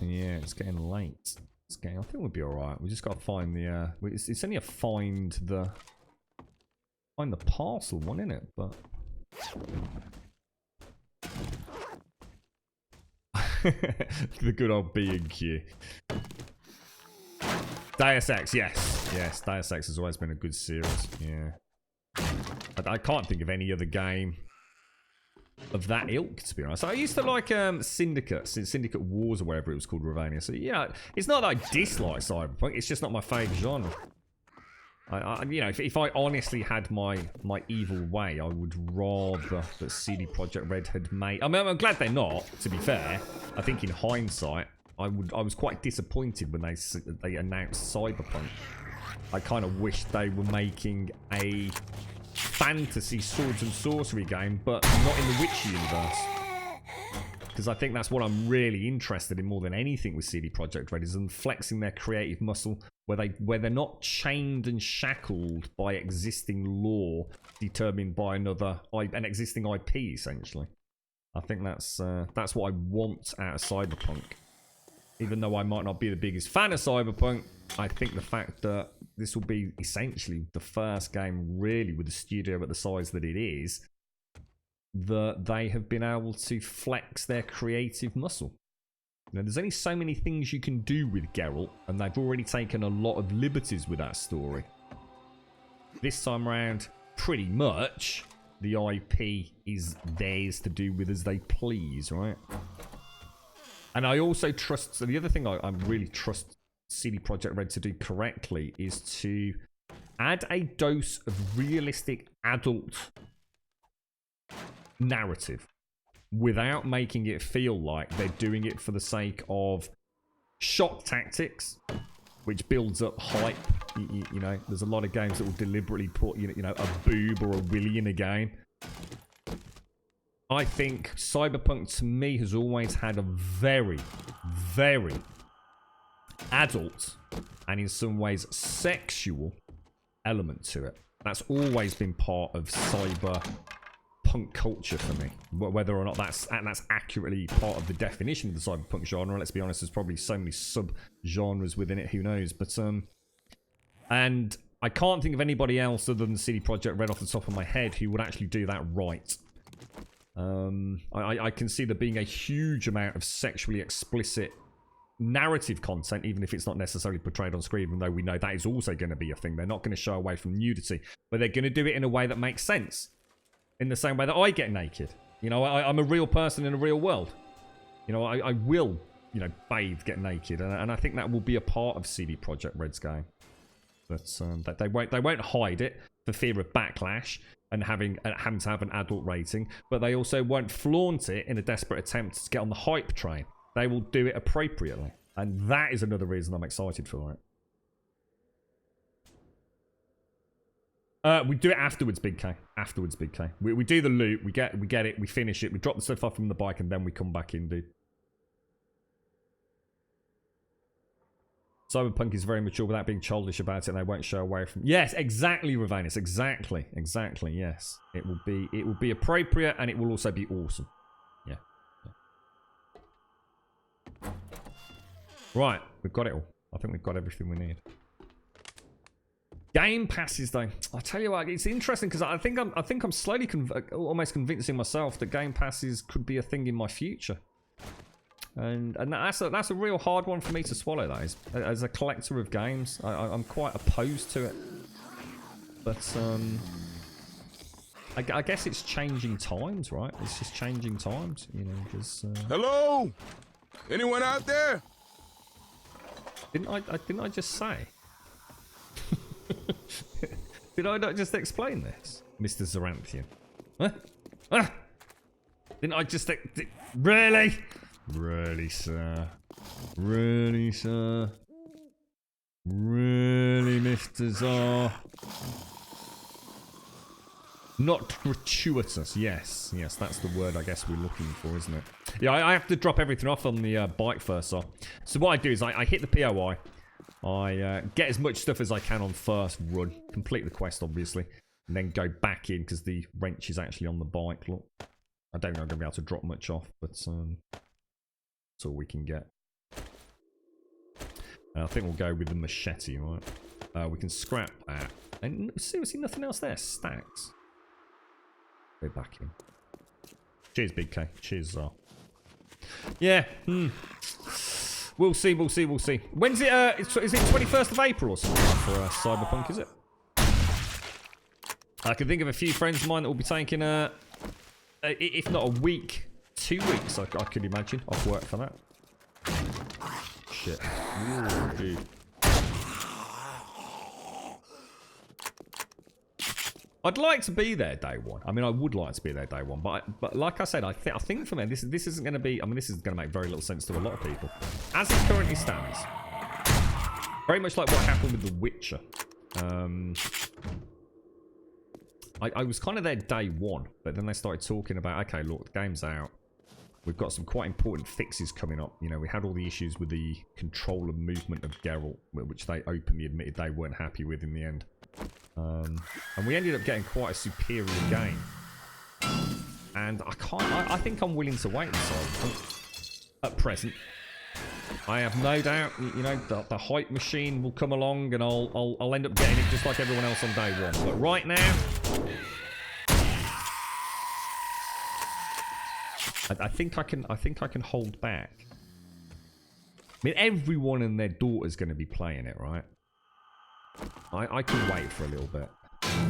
Yeah, it's getting late. I think we'll be alright. We just got to find the... it's only a find the parcel one, isn't it? But... the good old B&Q. Deus Ex, yes. Yes, Deus Ex has always been a good series. Yeah. I can't think of any other game of that ilk, to be honest. I used to like Syndicate Wars or whatever it was called, Ravania. So yeah, it's not that I dislike Cyberpunk, it's just not my favourite genre. You know, if I honestly had my evil way, I would rather that CD Projekt Red had made... I mean, I'm glad they're not, to be fair. I think in hindsight, I was quite disappointed when they announced Cyberpunk. I kind of wished they were making a fantasy swords and sorcery game, but not in the Witcher universe. Because I think that's what I'm really interested in more than anything with CD Projekt Red, is them flexing their creative muscle where they're not chained and shackled by existing lore determined by an existing IP, essentially. I think that's what I want out of Cyberpunk. Even though I might not be the biggest fan of Cyberpunk, I think the fact that this will be essentially the first game really with a studio at the size that it is, that they have been able to flex their creative muscle. You know, there's only so many things you can do with Geralt, and they've already taken a lot of liberties with that story. This time around, pretty much, the IP is theirs to do with as they please, right? And I also trust... So the other thing I really trust CD Projekt Red to do correctly is to add a dose of realistic adult narrative without making it feel like they're doing it for the sake of shock tactics, which builds up hype. You know, there's a lot of games that will deliberately put, you know, a boob or a willy in a game. I think Cyberpunk, to me, has always had a very, very adult and in some ways sexual element to it. That's always been part of cyberpunk culture for me. Whether or not that's accurately part of the definition of the cyberpunk genre, let's be honest, there's probably so many sub-genres within it, who knows. But and I can't think of anybody else other than CD Projekt Red off the top of my head who would actually do that right. I can see there being a huge amount of sexually explicit narrative content, even if it's not necessarily portrayed on screen, even though we know that is also going to be a thing. They're not going to shy away from nudity, but they're going to do it in a way that makes sense. In the same way that I get naked. You know, I'm a real person in a real world. You know, I will, you know, bathe, get naked, and I think that will be a part of CD Projekt Red's game. But that they won't hide it for fear of backlash and having to have an adult rating, but they also won't flaunt it in a desperate attempt to get on the hype train. They will do it appropriately, and that is another reason I'm excited for it. We do it afterwards, Big K. Afterwards, Big K. We do the loot, we get it, we finish it, we drop the stuff off from the bike, and then we come back in, dude. Cyberpunk is very mature without being childish about it, and they won't show away from. Yes, exactly, Ravanus. Exactly, yes. It will be appropriate, and it will also be awesome. Yeah. Right, we've got it all. I think we've got everything we need. Game passes, though. I tell you what, it's interesting because I think I'm slowly almost convincing myself that game passes could be a thing in my future. And that's a real hard one for me to swallow. That is, as a collector of games, I'm quite opposed to it. But I guess it's changing times, right? It's just changing times, you know. Because hello, anyone out there? Didn't I just say? Did I not just explain this, Mr. Zaranthian? Huh? Ah! Didn't I just really? Really, sir? Really, sir? Really, Mr. Czar? Not gratuitous. Yes, that's the word I guess we're looking for, isn't it? Yeah, I have to drop everything off on the bike first, so what I do is I hit the POI. I get as much stuff as I can on first run, complete the quest obviously, and then go back in because the wrench is actually on the bike. Look, I don't think I'm going to be able to drop much off, but that's all we can get. I think we'll go with the machete, right? We can scrap that. And seriously, nothing else there. Stacks. Go back in. Cheers, Big K. Cheers, yeah. We'll see. When's it? Is it 21st of April or something for Cyberpunk? Is it? I can think of a few friends of mine that will be taking if not a week, 2 weeks. I could imagine off work for that. Shit. Ooh, dude. I'd like to be there day one. I mean, I would like to be there day one, but like I said, I think for me this isn't going to be. I mean, this is going to make very little sense to a lot of people, as it currently stands. Very much like what happened with The Witcher. I was kind of there day one, but then they started talking about, okay, look, the game's out. We've got some quite important fixes coming up. You know, we had all the issues with the control and movement of Geralt, which they openly admitted they weren't happy with in the end. And we ended up getting quite a superior game. And I think I'm willing to wait at present. I have no doubt, you know, the hype machine will come along and I'll end up getting it just like everyone else on day one. But right now, I think I can hold back. I mean, everyone and their daughter's going to be playing it, right? I can wait for a little bit.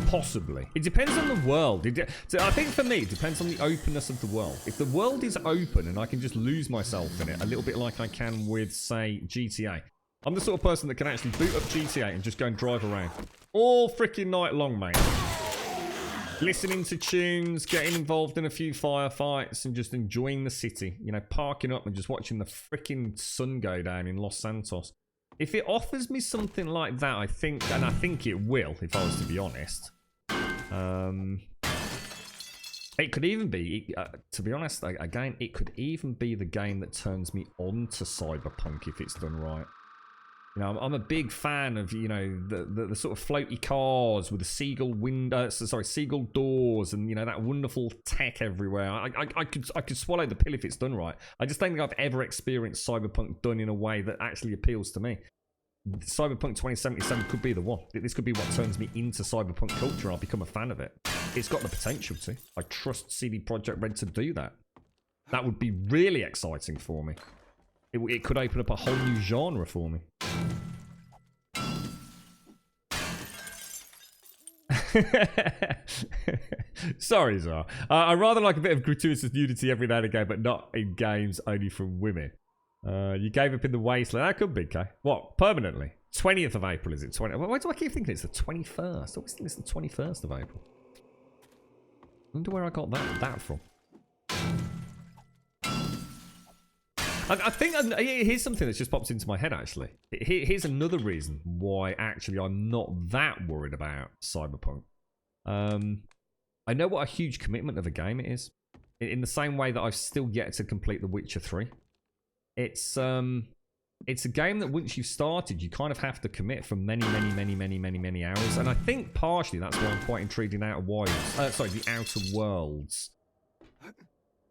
Possibly. It depends on the world. So I think for me, it depends on the openness of the world. If the world is open and I can just lose myself in it, a little bit like I can with, say, GTA. I'm the sort of person that can actually boot up GTA and just go and drive around. All freaking night long, mate. Listening to tunes, getting involved in a few firefights, and just enjoying the city. You know, parking up and just watching the freaking sun go down in Los Santos. If it offers me something like that, I think, and I think it will, if I was to be honest. It could even be, to be honest, again, it could even be the game that turns me on to Cyberpunk if it's done right. You know, I'm a big fan of, you know, the sort of floaty cars with the seagull seagull doors, and you know that wonderful tech everywhere. I could swallow the pill if it's done right. I just don't think I've ever experienced Cyberpunk done in a way that actually appeals to me. Cyberpunk 2077 could be the one. This could be what turns me into Cyberpunk culture. I'll become a fan of it. It's got the potential to. I trust CD Projekt Red to do that. That would be really exciting for me. It could open up a whole new genre for me. Sorry, Zara. I rather like a bit of gratuitous nudity every now and again, but not in games only from women. You gave up in the wasteland. That could be, okay. What? Permanently? 20th of April, is it? Why do I keep thinking it's the 21st? I always think it's the 21st of April. I wonder where I got that from. I think here's something that's just popped into my head, actually. Here's another reason why, actually, I'm not that worried about Cyberpunk. I know what a huge commitment of a game it is. In the same way that I've still yet to complete The Witcher 3. It's a game that once you've started, you kind of have to commit for many hours. And I think partially that's why I'm quite intrigued in the Outer Worlds.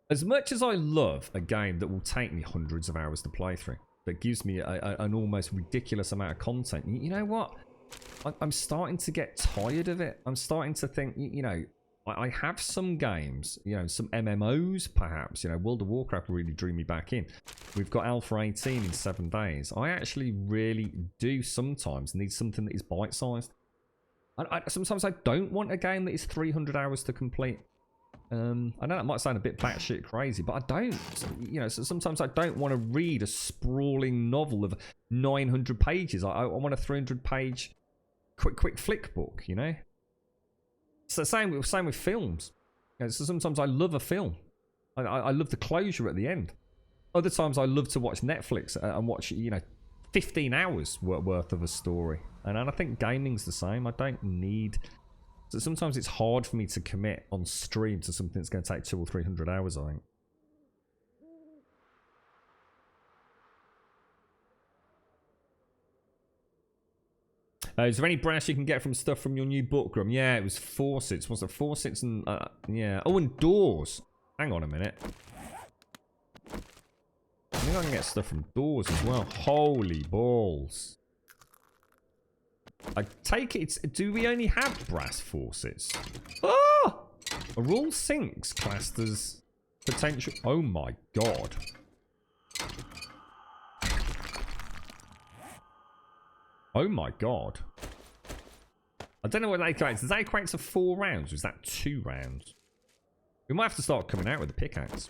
As much as I love a game that will take me hundreds of hours to play through, that gives me an almost ridiculous amount of content, you know what? I'm starting to get tired of it. I'm starting to think, I have some games, some MMOs perhaps, World of Warcraft really drew me back in. We've got Alpha 18 in 7 days. I actually really do sometimes need something that is bite-sized. Sometimes I don't want a game that is 300 hours to complete. I know that might sound a bit batshit crazy, but I don't. So sometimes I don't want to read a sprawling novel of 900 pages. I want a 300-page quick flick book, It's the same with films. So sometimes I love a film. I love the closure at the end. Other times I love to watch Netflix and watch, 15 hours worth of a story. And I think gaming's the same. I don't need... So sometimes it's hard for me to commit on stream to something that's going to take 200 or 300 hours, I think. Is there any brass you can get from stuff from your new book, Grum? Yeah, it was faucets. Was it faucets and... yeah. Oh, and doors. Hang on a minute. I think I can get stuff from doors as well. Holy balls. I take it, do we only have brass faucets? Ah! Are all sinks classed as potential? Oh my god. Oh my god. I don't know what that equates. Does that equate to 4 rounds? Or is that 2 rounds? We might have to start coming out with a pickaxe.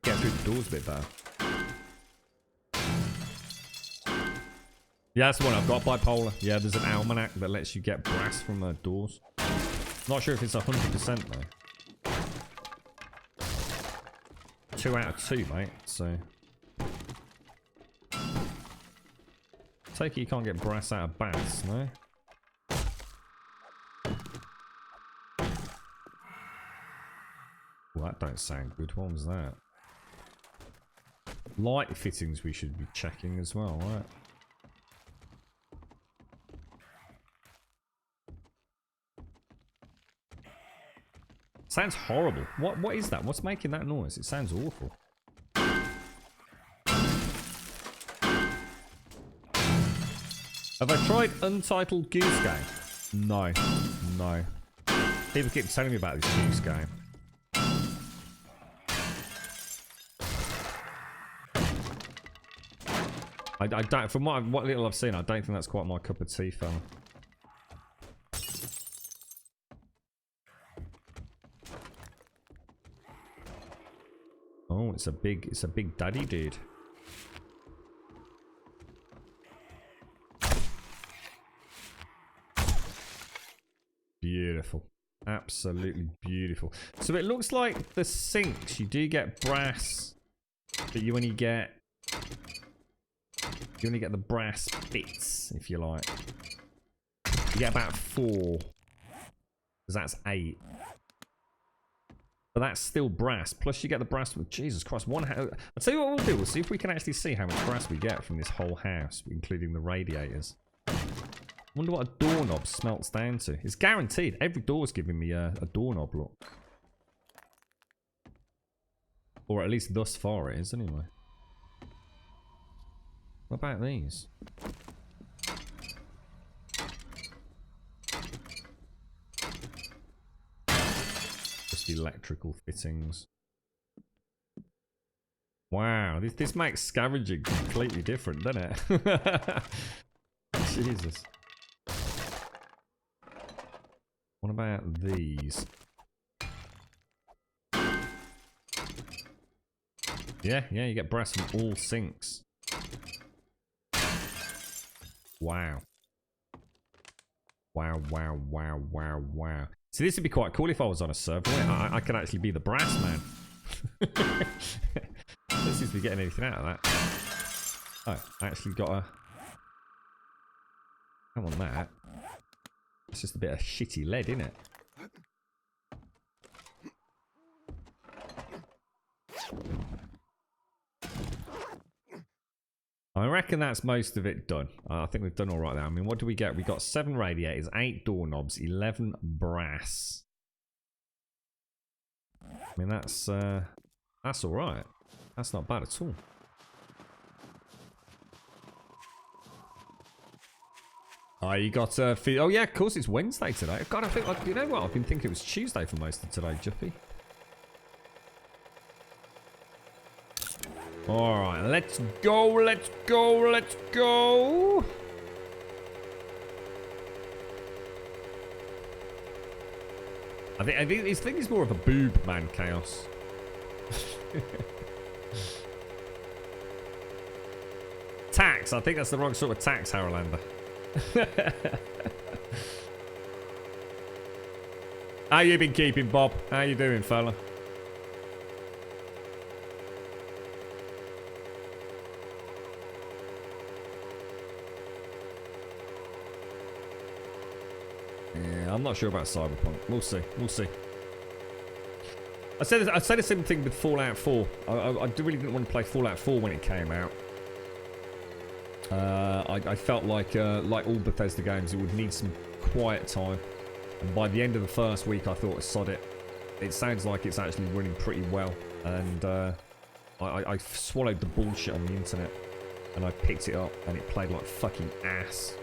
Get through the doors a bit better. Yeah, that's the one I've got, bipolar. Yeah, there's an almanac that lets you get brass from doors. Not sure if it's 100% though. 2 out of 2, mate, so... Take it you can't get brass out of bats, no? Well, that don't sound good. What was that? Light fittings we should be checking as well, right? Sounds horrible. What is that? What's making that noise? It sounds awful. Have I tried Untitled Goose Game? No. No. People keep telling me about this Goose Game. I don't, from what little I've seen, I don't think that's quite my cup of tea, fella. Oh, it's a big daddy dude. Beautiful. Absolutely beautiful. So it looks like the sinks, you do get brass, but you only get the brass bits, if you like. You get about 4. Because that's 8. But that's still brass. Plus you get the brass with... Jesus Christ. I'll tell you what we'll do. We'll see if we can actually see how much brass we get from this whole house, including the radiators. Wonder what a doorknob smelts down to. It's guaranteed. Every door's giving me a doorknob look. Or at least thus far it is, anyway. What about these? Just electrical fittings. Wow, this makes scavenging completely different, doesn't it? Jesus. What about these? Yeah, you get brass from all sinks. Wow. Wow. See, this would be quite cool if I was on a server. I can actually be the brass man. Let's see if we're getting anything out of that. Oh, I actually got a... Come on, that. It's just a bit of shitty lead, isn't it? I reckon that's most of it done. I think we've done all right there. I mean, what do we get? We got 7 radiators, 8 doorknobs, 11 brass. I mean, that's all right. That's not bad at all. Oh, you got oh yeah, of course it's Wednesday today. God, I think you know what? I've been thinking it was Tuesday for most of today, Juppy. All right, let's go. I think it's more of a boob man chaos. Tax. I think that's the wrong sort of tax, Harolander. How you been keeping, Bob? How you doing, fella? Yeah, I'm not sure about Cyberpunk. We'll see. I said the same thing with Fallout 4. I really didn't want to play Fallout 4 when it came out. I felt like all Bethesda games, it would need some quiet time. And by the end of the first week, I thought, sod it. It sounds like it's actually running pretty well. And I swallowed the bullshit on the internet. And I picked it up, and it played like fucking ass.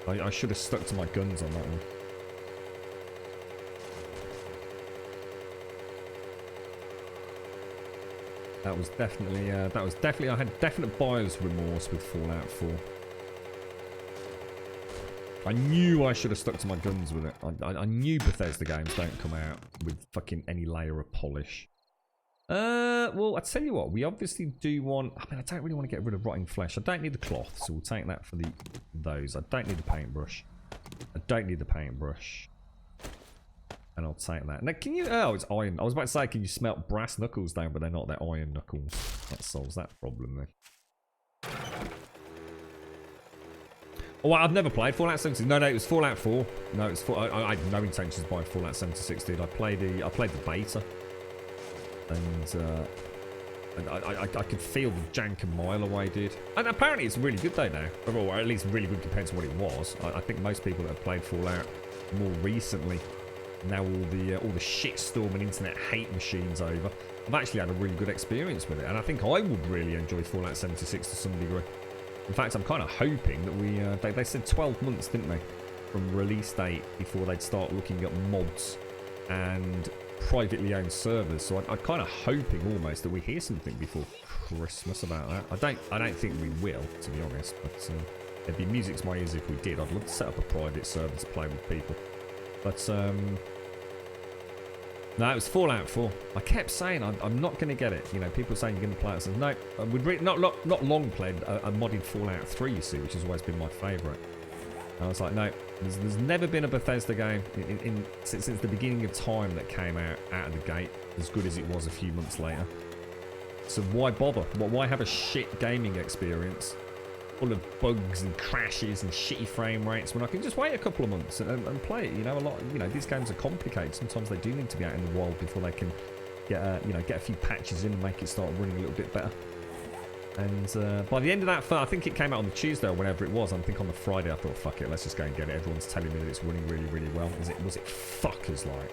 I should have stuck to my guns on that one. That was definitely, I had definite buyer's remorse with Fallout 4. I knew I should have stuck to my guns with it. I knew Bethesda games don't come out with fucking any layer of polish. Well, I tell you what, we obviously do want... I mean, I don't really want to get rid of rotting flesh. I don't need the cloth, so we'll take that for those. I don't need the paintbrush. And I'll take that. Now, can you... Oh, it's iron. I was about to say, can you smelt brass knuckles down, but they're not. They're iron knuckles. That solves that problem, then. Oh, well, I've never played Fallout 76. No, it was Fallout 4. No, it's I had no intentions of buying Fallout 76, dude. I played the beta. And I could feel the jank a mile away, dude. And apparently it's really good though now. Or at least really good compared to what it was. I think most people that have played Fallout more recently, now all the shitstorm and internet hate machines over, I've actually had a really good experience with it. And I think I would really enjoy Fallout 76 to some degree. In fact, I'm kind of hoping that they said 12 months, didn't they, from release date before they'd start looking at mods and privately owned servers. So I'm kind of hoping almost that we hear something before Christmas about that. I don't think we will, to be honest. But it'd be music to my ears if we did. I'd love to set up a private server to play with people. But no, it was Fallout 4. I kept saying I'm not going to get it. You know, people saying you're going to play it. I said, no, we'd not long played a modded Fallout 3, you see, which has always been my favourite. And I was like, no, there's never been a Bethesda game since the beginning of time that came out of the gate as good as it was a few months later. So why bother? Why have a shit gaming experience full of bugs and crashes and shitty frame rates when I can just wait a couple of months and play it? You know, these games are complicated. Sometimes they do need to be out in the wild before they can get a few patches in and make it start running a little bit better. And by the end of that, I think it came out on the Tuesday or whenever it was. I think on the Friday I thought, fuck it, let's just go and get it. Everyone's telling me that it's running really, really well. Was it fuckers like?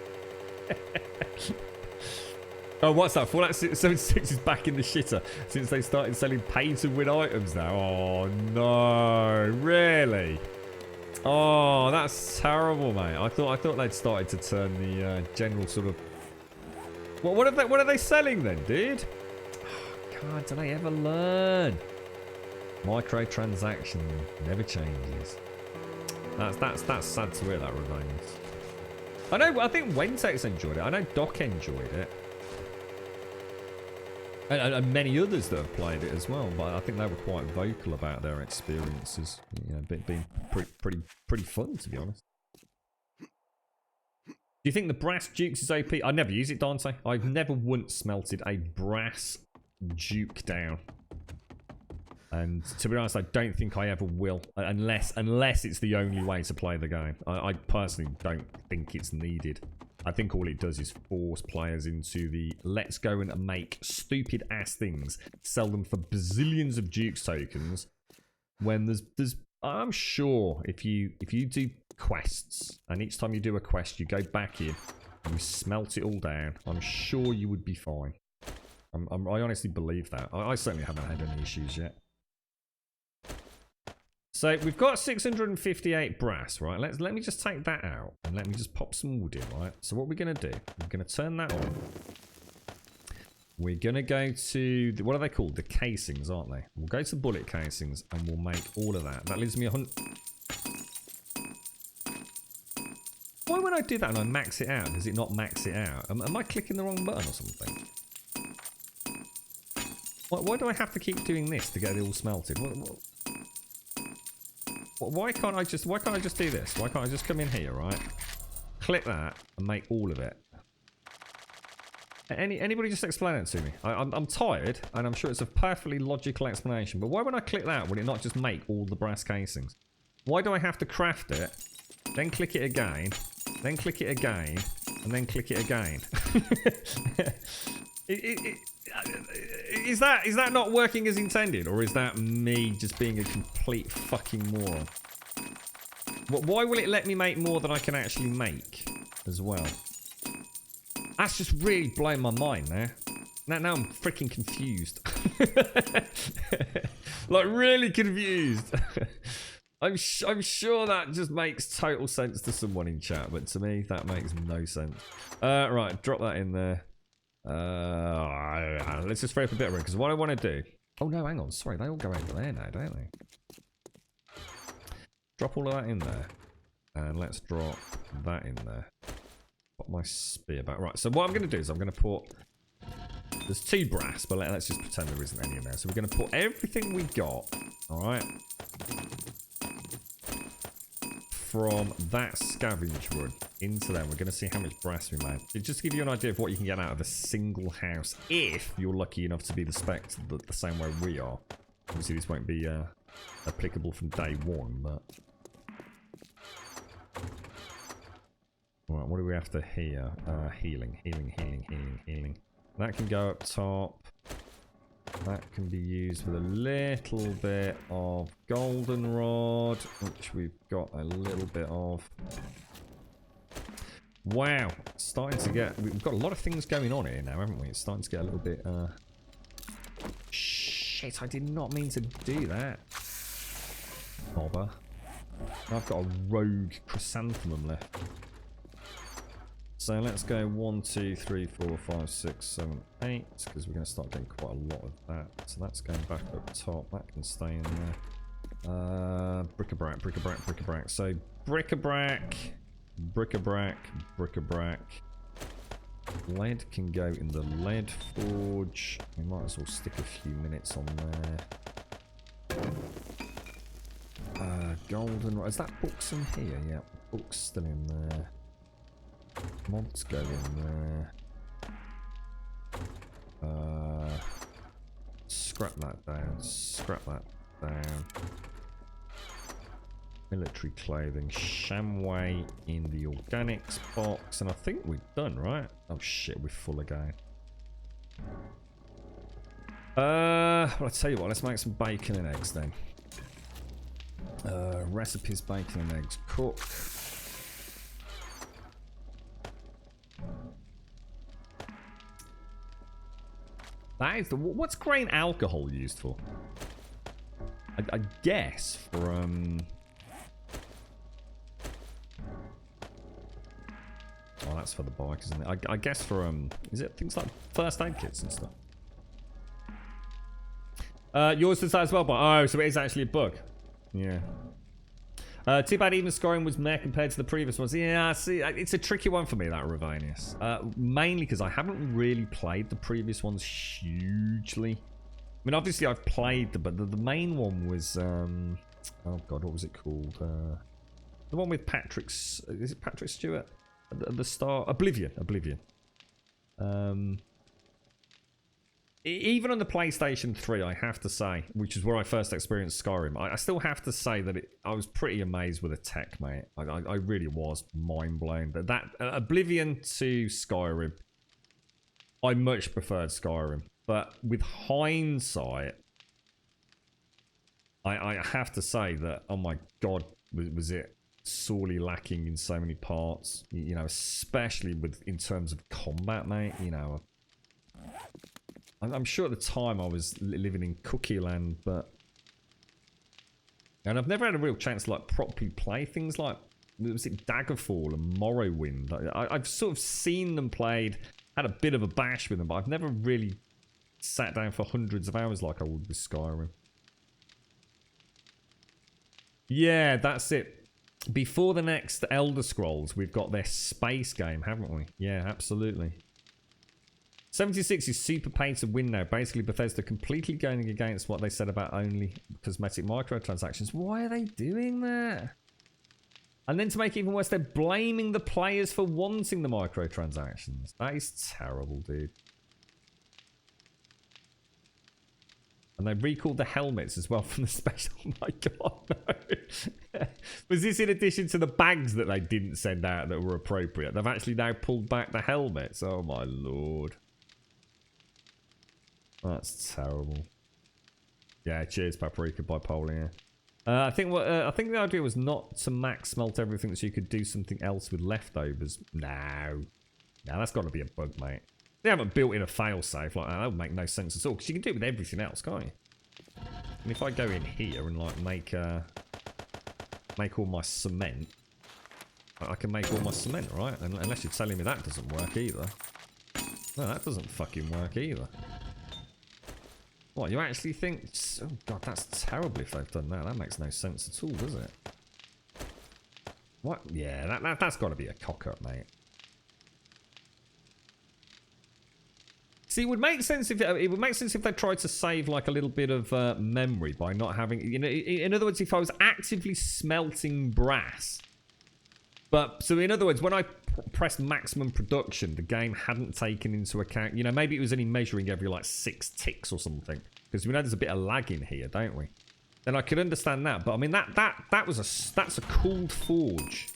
Oh, what's that? Fallout 76 is back in the shitter since they started selling pay-to-win items now. Oh no, really? Oh, that's terrible, mate. I thought they'd started to turn the general sort of What are they selling then, dude? God, do they ever learn? Microtransaction never changes. That's sad to hear that, remains. I think Wentex enjoyed it. I know Doc enjoyed it. And many others that have played it as well, but I think they were quite vocal about their experiences. You know, being pretty fun, to be honest. Do you think the brass Dukes is OP? I never use it, Dante. I've never once smelted a brass Duke down. And to be honest, I don't think I ever will, unless it's the only way to play the game. I personally don't think it's needed. I think all it does is force players into the let's go and make stupid ass things, sell them for bazillions of Dukes tokens. When there's I'm sure if you do quests, and each time you do a quest, you go back in and you smelt it all down, I'm sure you would be fine. I honestly believe that. I certainly haven't had any issues yet. So we've got 658 brass, right? Let me just take that out and let me just pop some wood in, right? So what we're gonna do? We're gonna turn that on. We're gonna go to what are they called? The casings, aren't they? We'll go to bullet casings and we'll make all of that. That leaves me 100. Why would I do that and I max it out? Does it not max it out? Am I clicking the wrong button or something? Why do I have to keep doing this to get it all smelted? Why can't I just do this? Why can't I just come in here, right? Click that and make all of it. Anybody just explain it to me? I'm tired and I'm sure it's a perfectly logical explanation, but why when I click that would it not just make all the brass casings? Why do I have to craft it, then click it again, then click it again, and then click it again? Is that not working as intended, or is that me just being a complete fucking moron? Why will it let me make more than I can actually make as well? That's just really blowing my mind there. Now I'm freaking confused. Like really confused. I'm sure that just makes total sense to someone in chat, but to me that makes no sense. Right, drop that in there. Let's just throw up a bit of room, because what I want to do... Oh no, hang on, sorry, they all go over there now, don't they? Drop all of that in there. And let's drop that in there. Put my spear back. Right, so what I'm going to do is I'm going to put... There's 2 brass, but let's just pretend there isn't any in there. So we're going to put everything we got, alright, from that scavenge run into there. We're going to see how much brass we made. Just to give you an idea of what you can get out of a single house, if you're lucky enough to be the spec the same way we are. Obviously this won't be applicable from day one, but... Alright, what do we have to hear? Healing. That can go up top. That can be used with a little bit of goldenrod, which we've got a little bit of. Wow, starting to get... We've got a lot of things going on here now, haven't we? It's starting to get a little bit... Shit, I did not mean to do that. Bobber. I've got a rogue chrysanthemum left. So let's go 1, 2, 3, 4, 5, 6, 7, 8, because we're going to start getting quite a lot of that. So that's going back up top. That can stay in there. Bric-a-brac. So bric-a-brac, bric-a-brac. Lead can go in the lead forge. We might as well stick a few minutes on there. Golden. Is that books in here? Yeah, books still in there. Mods go in there. Scrap that down. Military clothing. Shamway in the organics box. And I think we're done, right? Oh shit, we're full again. Well, I'll tell you what, let's make some bacon and eggs then. Recipes, bacon and eggs. Cook. That is the... What's grain alcohol used for? I guess for, Oh, that's for the bike, isn't it? I guess for is it things like first aid kits and stuff? Yours does that as well, but oh, so it is actually a bug. Yeah. Too bad even scoring was meh compared to the previous ones. Yeah, see, it's a tricky one for me, that Ravanius. Mainly because I haven't really played the previous ones hugely. I mean, obviously I've played them, but the main one was, oh god, what was it called? The one with is it Patrick Stewart? At the start? Oblivion. Even on the PlayStation 3, I have to say, which is where I first experienced Skyrim, I still have to say that I was pretty amazed with the tech, mate. I really was mind blown. But that Oblivion to Skyrim, I much preferred Skyrim. But with hindsight, I have to say that, oh my god, was it sorely lacking in so many parts. You know, especially in terms of combat, mate. You know, I'm sure at the time I was living in Cookie Land, and I've never had a real chance to like properly play things like, was it Daggerfall and Morrowind? I've sort of seen them played, had a bit of a bash with them, but I've never really sat down for hundreds of hours like I would with Skyrim. Yeah, that's it. Before the next Elder Scrolls, we've got their space game, haven't we? Yeah, absolutely. 76 is super pay to win now. Basically, Bethesda completely going against what they said about only cosmetic microtransactions. Why are they doing that? And then to make it even worse, they're blaming the players for wanting the microtransactions. That is terrible, dude. And they recalled the helmets as well from the special. Oh my god, no. Was this in addition to the bags that they didn't send out that were appropriate? They've actually now pulled back the helmets. Oh my lord. That's terrible. Yeah, cheers, Paprika Bipolar. Yeah. I think the idea was not to max smelt everything so you could do something else with leftovers. No, that's got to be a bug, mate. They haven't built in a failsafe like that. That would make no sense at all because you can do it with everything else, can't you? And if I go in here and like make all my cement, I can make all my cement, right? Unless you're telling me that doesn't work either. No, that doesn't fucking work either. What, you actually think... Oh god, that's terrible if they've done that. That makes no sense at all, does it? What? Yeah, that's got to be a cock-up, mate. See, it would make sense if they tried to save like a little bit of memory by not having... You know, in other words, if I was actively smelting brass... But, so in other words, when I pressed maximum production, the game hadn't taken into account, you know, maybe it was only measuring every like 6 ticks or something. Because we know there's a bit of lag in here, don't we? Then I could understand that. But I mean, that's a cooled forge.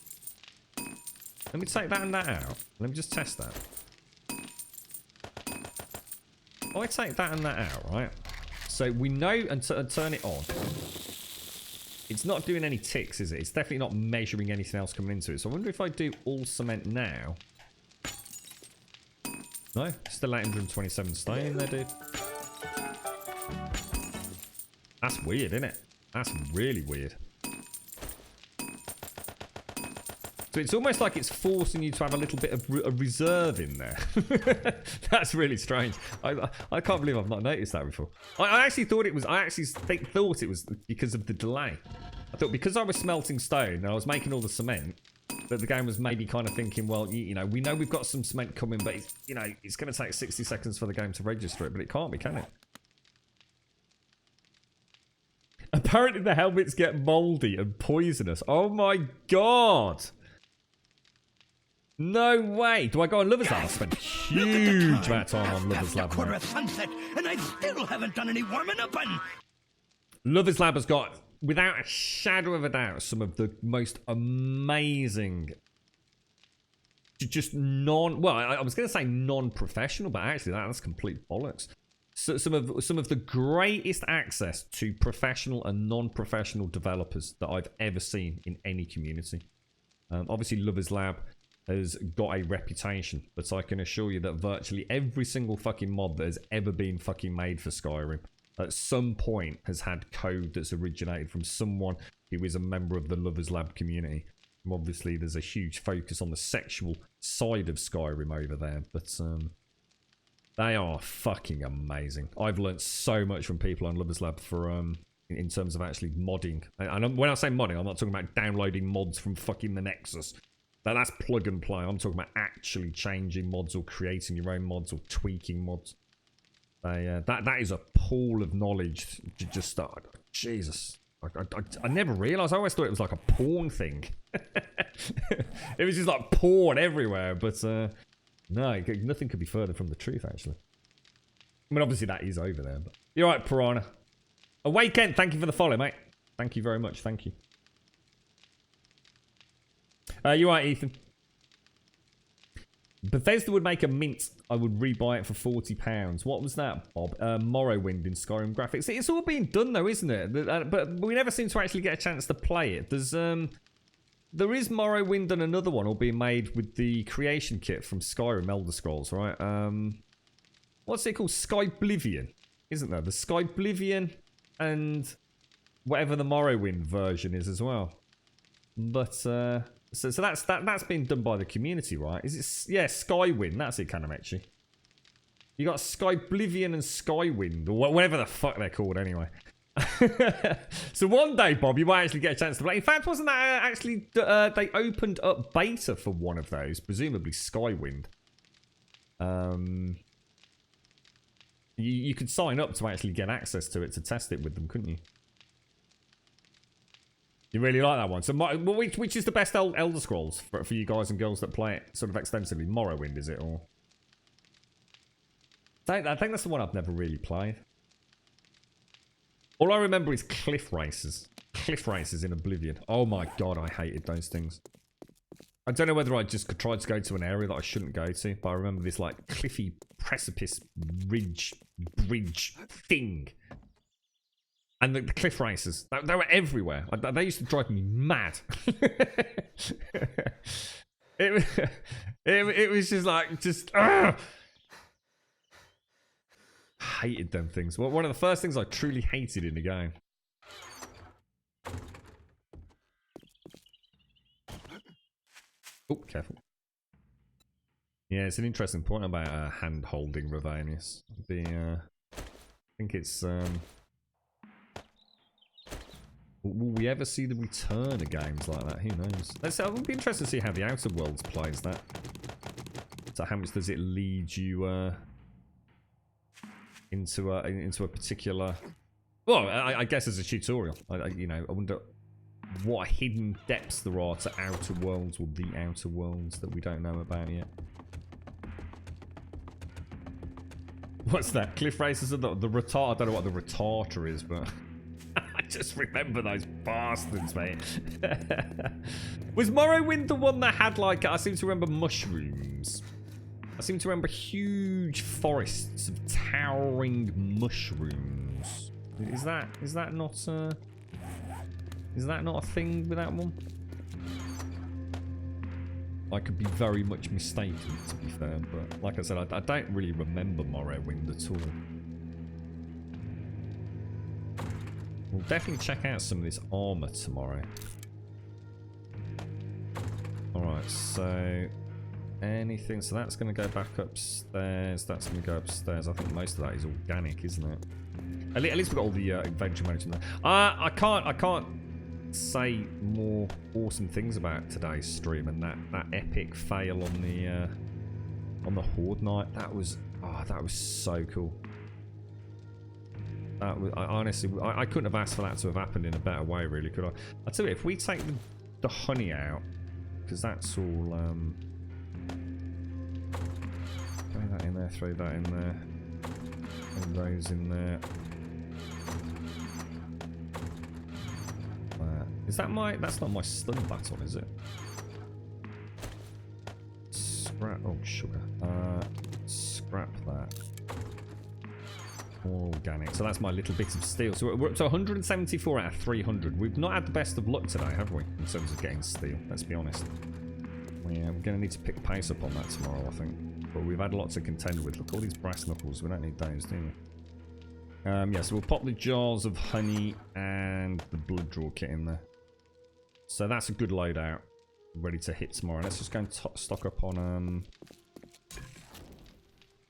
Let me take that and that out. Let me just test that. If I take that and that out, right? So we know and turn it on. It's not doing any ticks, is it? It's definitely not measuring anything else coming into it. So I wonder if I do all cement now. No, still 827 stone in there, dude. That's weird, isn't it? That's really weird. So it's almost like it's forcing you to have a little bit of a reserve in there. That's really strange. I can't believe I've not noticed that before. I actually thought it was. I actually thought it was because of the delay. I thought because I was smelting stone and I was making all the cement, that the game was maybe kind of thinking, well, you know, we know we've got some cement coming, but it's, you know, it's going to take 60 seconds for the game to register it, but it can't be, can it? Apparently the helmets get moldy and poisonous. Oh my god. No way! Do I go on Lover's Lab? I spent a huge amount of time on Lover's Lab. Quarter of sunset, and I still haven't done any warming up. Lover's Lab has got, without a shadow of a doubt, some of the most amazing, just well, I was going to say non-professional, but actually that's complete bollocks. So some of the greatest access to professional and non-professional developers that I've ever seen in any community. Obviously, Lover's Lab has got a reputation, but I can assure you that virtually every single fucking mod that has ever been fucking made for Skyrim at some point has had code that's originated from someone who is a member of the Lover's Lab community. Obviously, there's a huge focus on the sexual side of Skyrim over there, but they are fucking amazing. I've learnt so much from people on Lovers Lab for in terms of actually modding. And when I say modding, I'm not talking about downloading mods from fucking the Nexus. That's plug and play. I'm talking about actually changing mods or creating your own mods or tweaking mods. That is a pool of knowledge. Just start. Jesus. I never realised. I always thought it was like a porn thing. It was just like porn everywhere. But no, nothing could be further from the truth, actually. I mean, obviously that is over there. But you're right, Piranha. Awaken, thank you for the follow, mate. Thank you very much. Thank you. You're right, Ethan. Bethesda would make a mint. I would rebuy it for £40. What was that, Bob? Morrowind in Skyrim graphics. It's all being done though, isn't it? But we never seem to actually get a chance to play it. There is Morrowind and another one all being made with the creation kit from Skyrim Elder Scrolls, right? What's it called? Skyblivion, isn't there? The Skyblivion and whatever the Morrowind version is as well. But so that's been done by the community, right? Is it? Yeah, Skywind. That's it, Kanamechi. You got Skyblivion and Skywind, or whatever the fuck they're called, anyway. So one day, Bob, you might actually get a chance to play. In fact, wasn't that actually they opened up beta for one of those, presumably Skywind. You could sign up to actually get access to it to test it with them, couldn't you? You really like that one. So, which is the best Elder Scrolls for you guys and girls that play it sort of extensively? Morrowind, is it? Or I think that's the one I've never really played. All I remember is cliff races. Cliff races in Oblivion. Oh my god, I hated those things. I don't know whether I just tried to go to an area that I shouldn't go to, but I remember this like cliffy precipice ridge bridge thing. And the cliff races, they were everywhere. They used to drive me mad. it was just like, hated them things. Well, one of the first things I truly hated in the game. Oh, careful. Yeah, it's an interesting point about hand-holding Ravanius. I think it's... Will we ever see the return of games like that? Who knows? It would be interesting to see how the Outer Worlds plays that. So how much does it lead you into a particular... Well, I guess as a tutorial. I wonder what hidden depths there are to Outer Worlds or the Outer Worlds that we don't know about yet. What's that? Cliff races are the retard. I don't know what the retarder is, but... I just remember those bastards, mate. Was Morrowind the one that had, like, I seem to remember mushrooms. I seem to remember huge forests of towering mushrooms. Is that not a thing with that one? I could be very much mistaken, to be fair, but like I said, I don't really remember Morrowind at all. We'll definitely check out some of this armor tomorrow. Alright, so anything. So that's going to go back upstairs. That's going to go upstairs. I think most of that is organic, isn't it? At least we've got all the adventure modes in there. I can't say more awesome things about today's stream and that epic fail on the Horde night. That was so cool. Honestly, I couldn't have asked for that to have happened in a better way, really, could I? I'll tell you, if we take the honey out, because that's all... throw that in there, throw that in there. And those in there. Is that my... That's not my stun baton, is it? Scrap... Oh, sugar. Scrap that. More organic. So that's my little bit of steel. So we're up to 174 out of 300. We've not had the best of luck today, have we? In terms of getting steel, let's be honest. Yeah, we're going to need to pick pace up on that tomorrow, I think. But we've had lots to contend with. Look, all these brass knuckles. We don't need those, do we? Yeah, so we'll pop the jars of honey and the blood draw kit in there. So that's a good loadout. ready to hit tomorrow. Let's just go and stock up on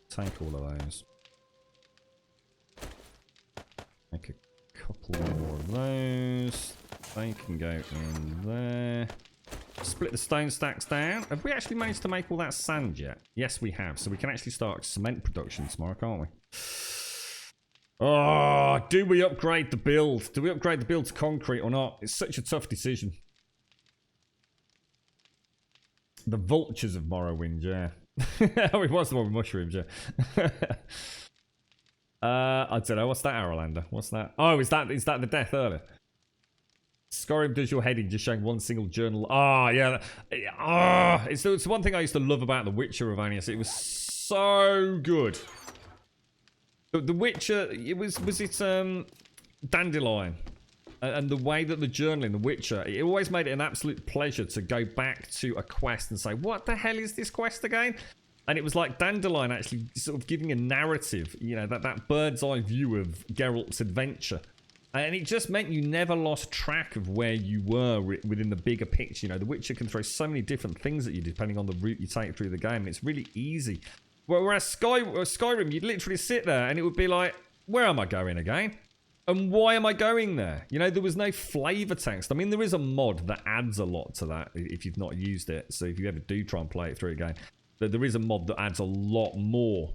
take all of those. Make a couple more of those. They can go in there. Split the stone stacks down. Have we actually managed to make all that sand yet? Yes, we have. So we can actually start cement production tomorrow, can't we? Oh, do we upgrade the build? Do we upgrade the build to concrete or not? It's such a tough decision. The vultures of Morrowind, yeah. Oh, it was the one with mushrooms, yeah. I don't know. What's that, Arrowlander? What's that? Oh, is that the death earlier? Skyrim does your heading just showing one single journal. Ah, yeah. It's one thing I used to love about The Witcher, Ravanius. It was so good. The Witcher, was it Dandelion? And the way that the journal in The Witcher, it always made it an absolute pleasure to go back to a quest and say, what the hell is this quest again? And it was like Dandelion actually sort of giving a narrative, you know, that bird's eye view of Geralt's adventure. And it just meant you never lost track of where you were within the bigger picture. You know, The Witcher can throw so many different things at you depending on the route you take through the game. And it's really easy. Whereas Skyrim, you'd literally sit there and it would be like, where am I going again? And why am I going there? You know, there was no flavor text. I mean, there is a mod that adds a lot to that if you've not used it. So if you ever do try and play it through again, there is a mod that adds a lot more,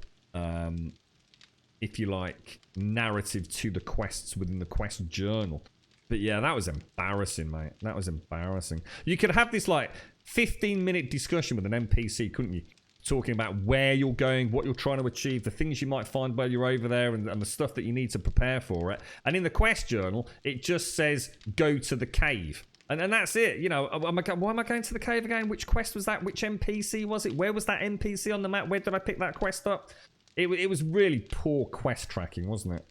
if you like, narrative to the quests within the quest journal. But yeah, that was embarrassing, mate. That was embarrassing. You could have this like 15-minute discussion with an NPC, couldn't you? Talking about where you're going, what you're trying to achieve, the things you might find while you're over there, and the stuff that you need to prepare for it. And in the quest journal, it just says, go to the cave. And that's it. You know, why am I going to the cave again? Which quest was that? Which NPC was it? Where was that NPC on the map? Where did I pick that quest up? It was really poor quest tracking, wasn't it?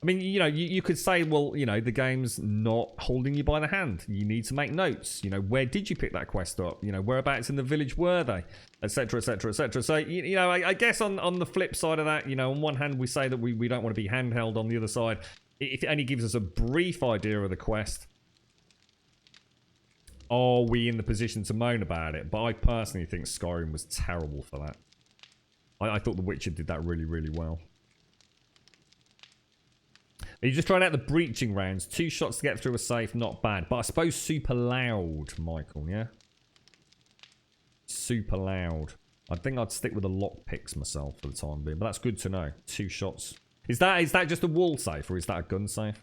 I mean, you know, you could say, well, you know, the game's not holding you by the hand. You need to make notes. You know, where did you pick that quest up? You know, whereabouts in the village were they? Etc, etc, etc. So, you know, I guess on the flip side of that, you know, on one hand, we say that we don't want to be handheld. On the other side, if it only gives us a brief idea of the quest, are we in the position to moan about it? But I personally think Skyrim was terrible for that. I thought The Witcher did that really, really well. Are you just trying out the breaching rounds? 2 shots to get through a safe, not bad. But I suppose super loud, Michael, yeah? Super loud. I think I'd stick with the lockpicks myself for the time being. But that's good to know. 2 shots. Is that just a wall safe or is that a gun safe?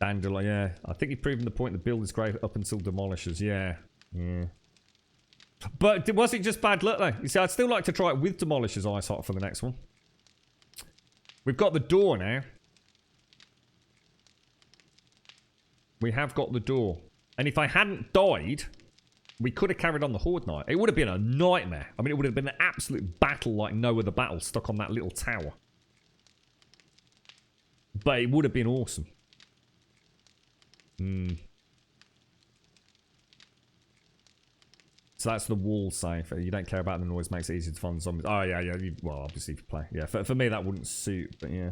Dandelion, yeah. I think you've proven the point. The build is great up until demolishers. Yeah. Yeah. But was it just bad luck though? You see, I'd still like to try it with demolishers ice hot for the next one. We've got the door now. We have got the door. And if I hadn't died, we could have carried on the Horde Night. It would have been a nightmare. I mean, it would have been an absolute battle like no other battle stuck on that little tower. But it would have been awesome. So that's the wall safe. You don't care about the noise, makes it easier to find zombies. Oh, yeah. Well, obviously, if you play. Yeah, for me, that wouldn't suit, but yeah.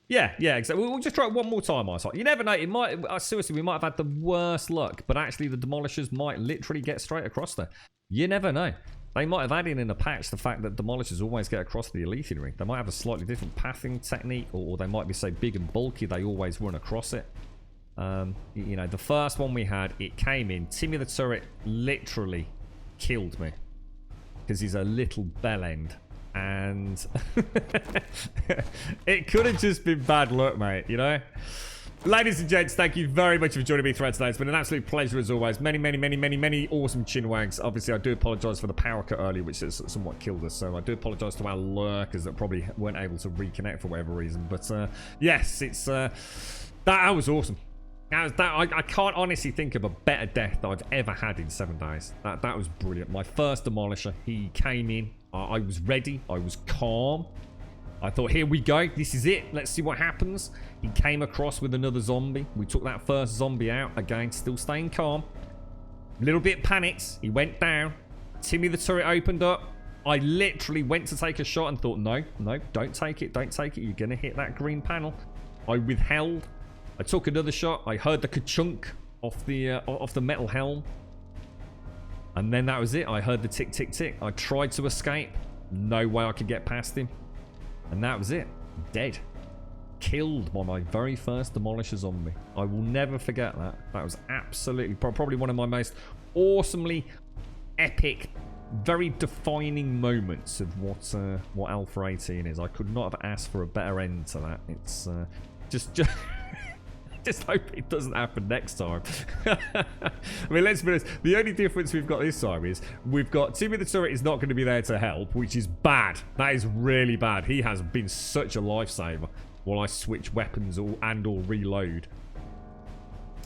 Yeah, exactly. We'll just try it one more time, I thought. You never know. It might. Seriously, we might have had the worst luck, but actually, the demolishers might literally get straight across there. You never know. They might have added in a patch the fact that demolishers always get across the Elite ring. They might have a slightly different pathing technique, or they might be so big and bulky they always run across it. You know, the first one we had, it came in. Timmy the Turret literally killed me because he's a little bell end, and it could have just been bad luck, mate. You know. Ladies and gents, thank you very much for joining me throughout today. It's been an absolute pleasure as always. Many awesome chinwags. Obviously, I do apologise for the power cut earlier, which has somewhat killed us. So I do apologise to our lurkers that probably weren't able to reconnect for whatever reason. But yes, it's that was awesome. I can't honestly think of a better death that I've ever had in 7 days. That was brilliant. My first demolisher, he came in. I was ready. I was calm. I thought, here we go. This is it. Let's see what happens. He came across with another zombie. We took that first zombie out. Again, still staying calm. A little bit panicked. He went down. Timmy the Turret opened up. I literally went to take a shot and thought, no, don't take it, don't take it. You're going to hit that green panel. I withheld. I took another shot. I heard the ka-chunk off the metal helm. And then that was it. I heard the tick, tick, tick. I tried to escape. No way I could get past him. And that was it. Dead. Killed by my very first Demolisher zombie. I will never forget that. That was absolutely probably one of my most awesomely epic, very defining moments of what Alpha 18 is. I could not have asked for a better end to that. It's just just hope it doesn't happen next time. I mean, let's be honest. The only difference we've got this time is we've got Timmy the Turret is not going to be there to help, which is bad. That is really bad. He has been such a lifesaver while I switch weapons or reload.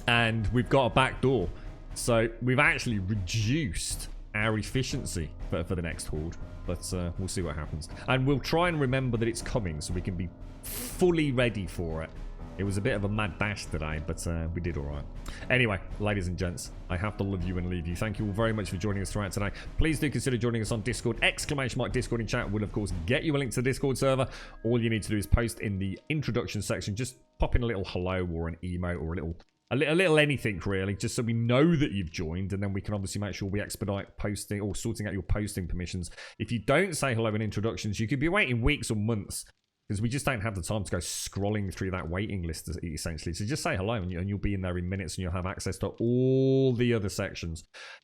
And we've got a back door. So we've actually reduced our efficiency for the next horde. But we'll see what happens. And we'll try and remember that it's coming so we can be fully ready for it. It was a bit of a mad dash today, but we did all right. Anyway, ladies and gents, I have to love you and leave you. Thank you all very much for joining us throughout today. Please do consider joining us on Discord. ! Discord in chat will, of course, get you a link to the Discord server. All you need to do is post in the introduction section. Just pop in a little hello or an emote or a little anything, really, just so we know that you've joined, and then we can obviously make sure we expedite posting or sorting out your posting permissions. If you don't say hello in introductions, you could be waiting weeks or months, because we just don't have the time to go scrolling through that waiting list, essentially. So just say hello, and you'll be in there in minutes, and you'll have access to all the other sections. !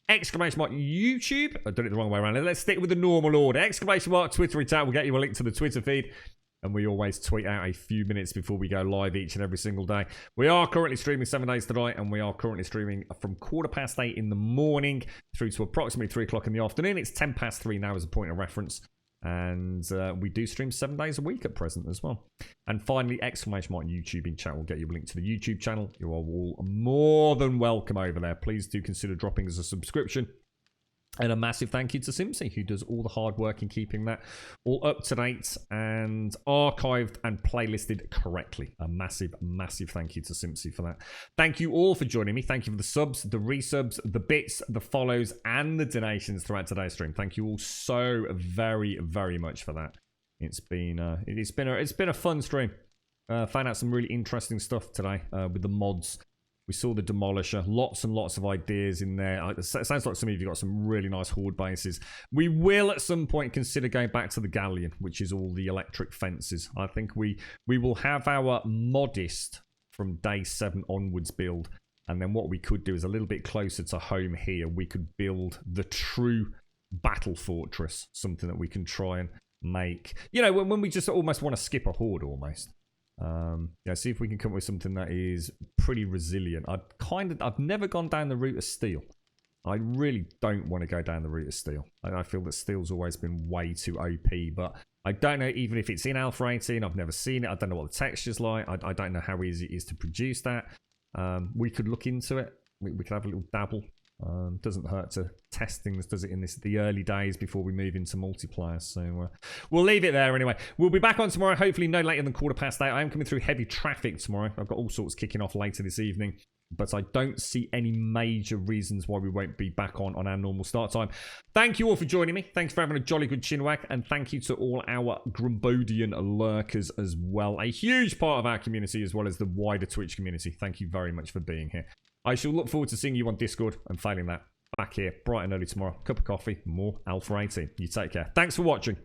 YouTube. I've done it the wrong way around. Let's stick with the normal order. ! Twitter in chat will get you a link to the Twitter feed. And we always tweet out a few minutes before we go live each and every single day. We are currently streaming 7 days tonight, and we are currently streaming from 8:15 in the morning through to approximately 3 o'clock in the afternoon. It's 3:10 now as a point of reference. And we do stream 7 days a week at present as well. And finally, ! YouTube in chat will get you a link to the YouTube channel. You are all more than welcome over there. Please do consider dropping us a subscription. And a massive thank you to Simpsy, who does all the hard work in keeping that all up to date and archived and playlisted correctly. A massive, massive thank you to Simpsy for that. Thank you all for joining me. Thank you for the subs, the resubs, the bits, the follows, and the donations throughout today's stream. Thank you all so very, very much for that. It's been a fun stream. Found out some really interesting stuff today with the mods. We saw the Demolisher, lots and lots of ideas in there. It sounds like some of you got some really nice horde bases. We will at some point consider going back to the Galleon, which is all the electric fences. I think we will have our modest from day 7 onwards build. And then what we could do is a little bit closer to home here. We could build the true battle fortress, something that we can try and make. You know, when we just almost want to skip a horde almost. Yeah, see if we can come up with something that is pretty resilient. I've never gone down the route of steel. I really don't want to go down the route of steel. I feel that steel's always been way too OP, but I don't know even if it's in Alpha 18. I've never seen it. I don't know what the texture's like. I don't know how easy it is to produce that. We could look into it. We could have a little dabble. Doesn't hurt to test things, does it, in the early days before we move into multiplayer. So we'll leave it there anyway. We'll be back on tomorrow, hopefully no later than 8:15. I am coming through heavy traffic tomorrow. I've got all sorts kicking off later this evening, but I don't see any major reasons why we won't be back on our normal start time. Thank you all for joining me. Thanks for having a jolly good chinwag, and thank you to all our Grumbodian lurkers as well. A huge part of our community as well as the wider Twitch community. Thank you very much for being here. I shall look forward to seeing you on Discord, and failing that, back here bright and early tomorrow. Cup of coffee, more Alpha 18. You take care. Thanks for watching.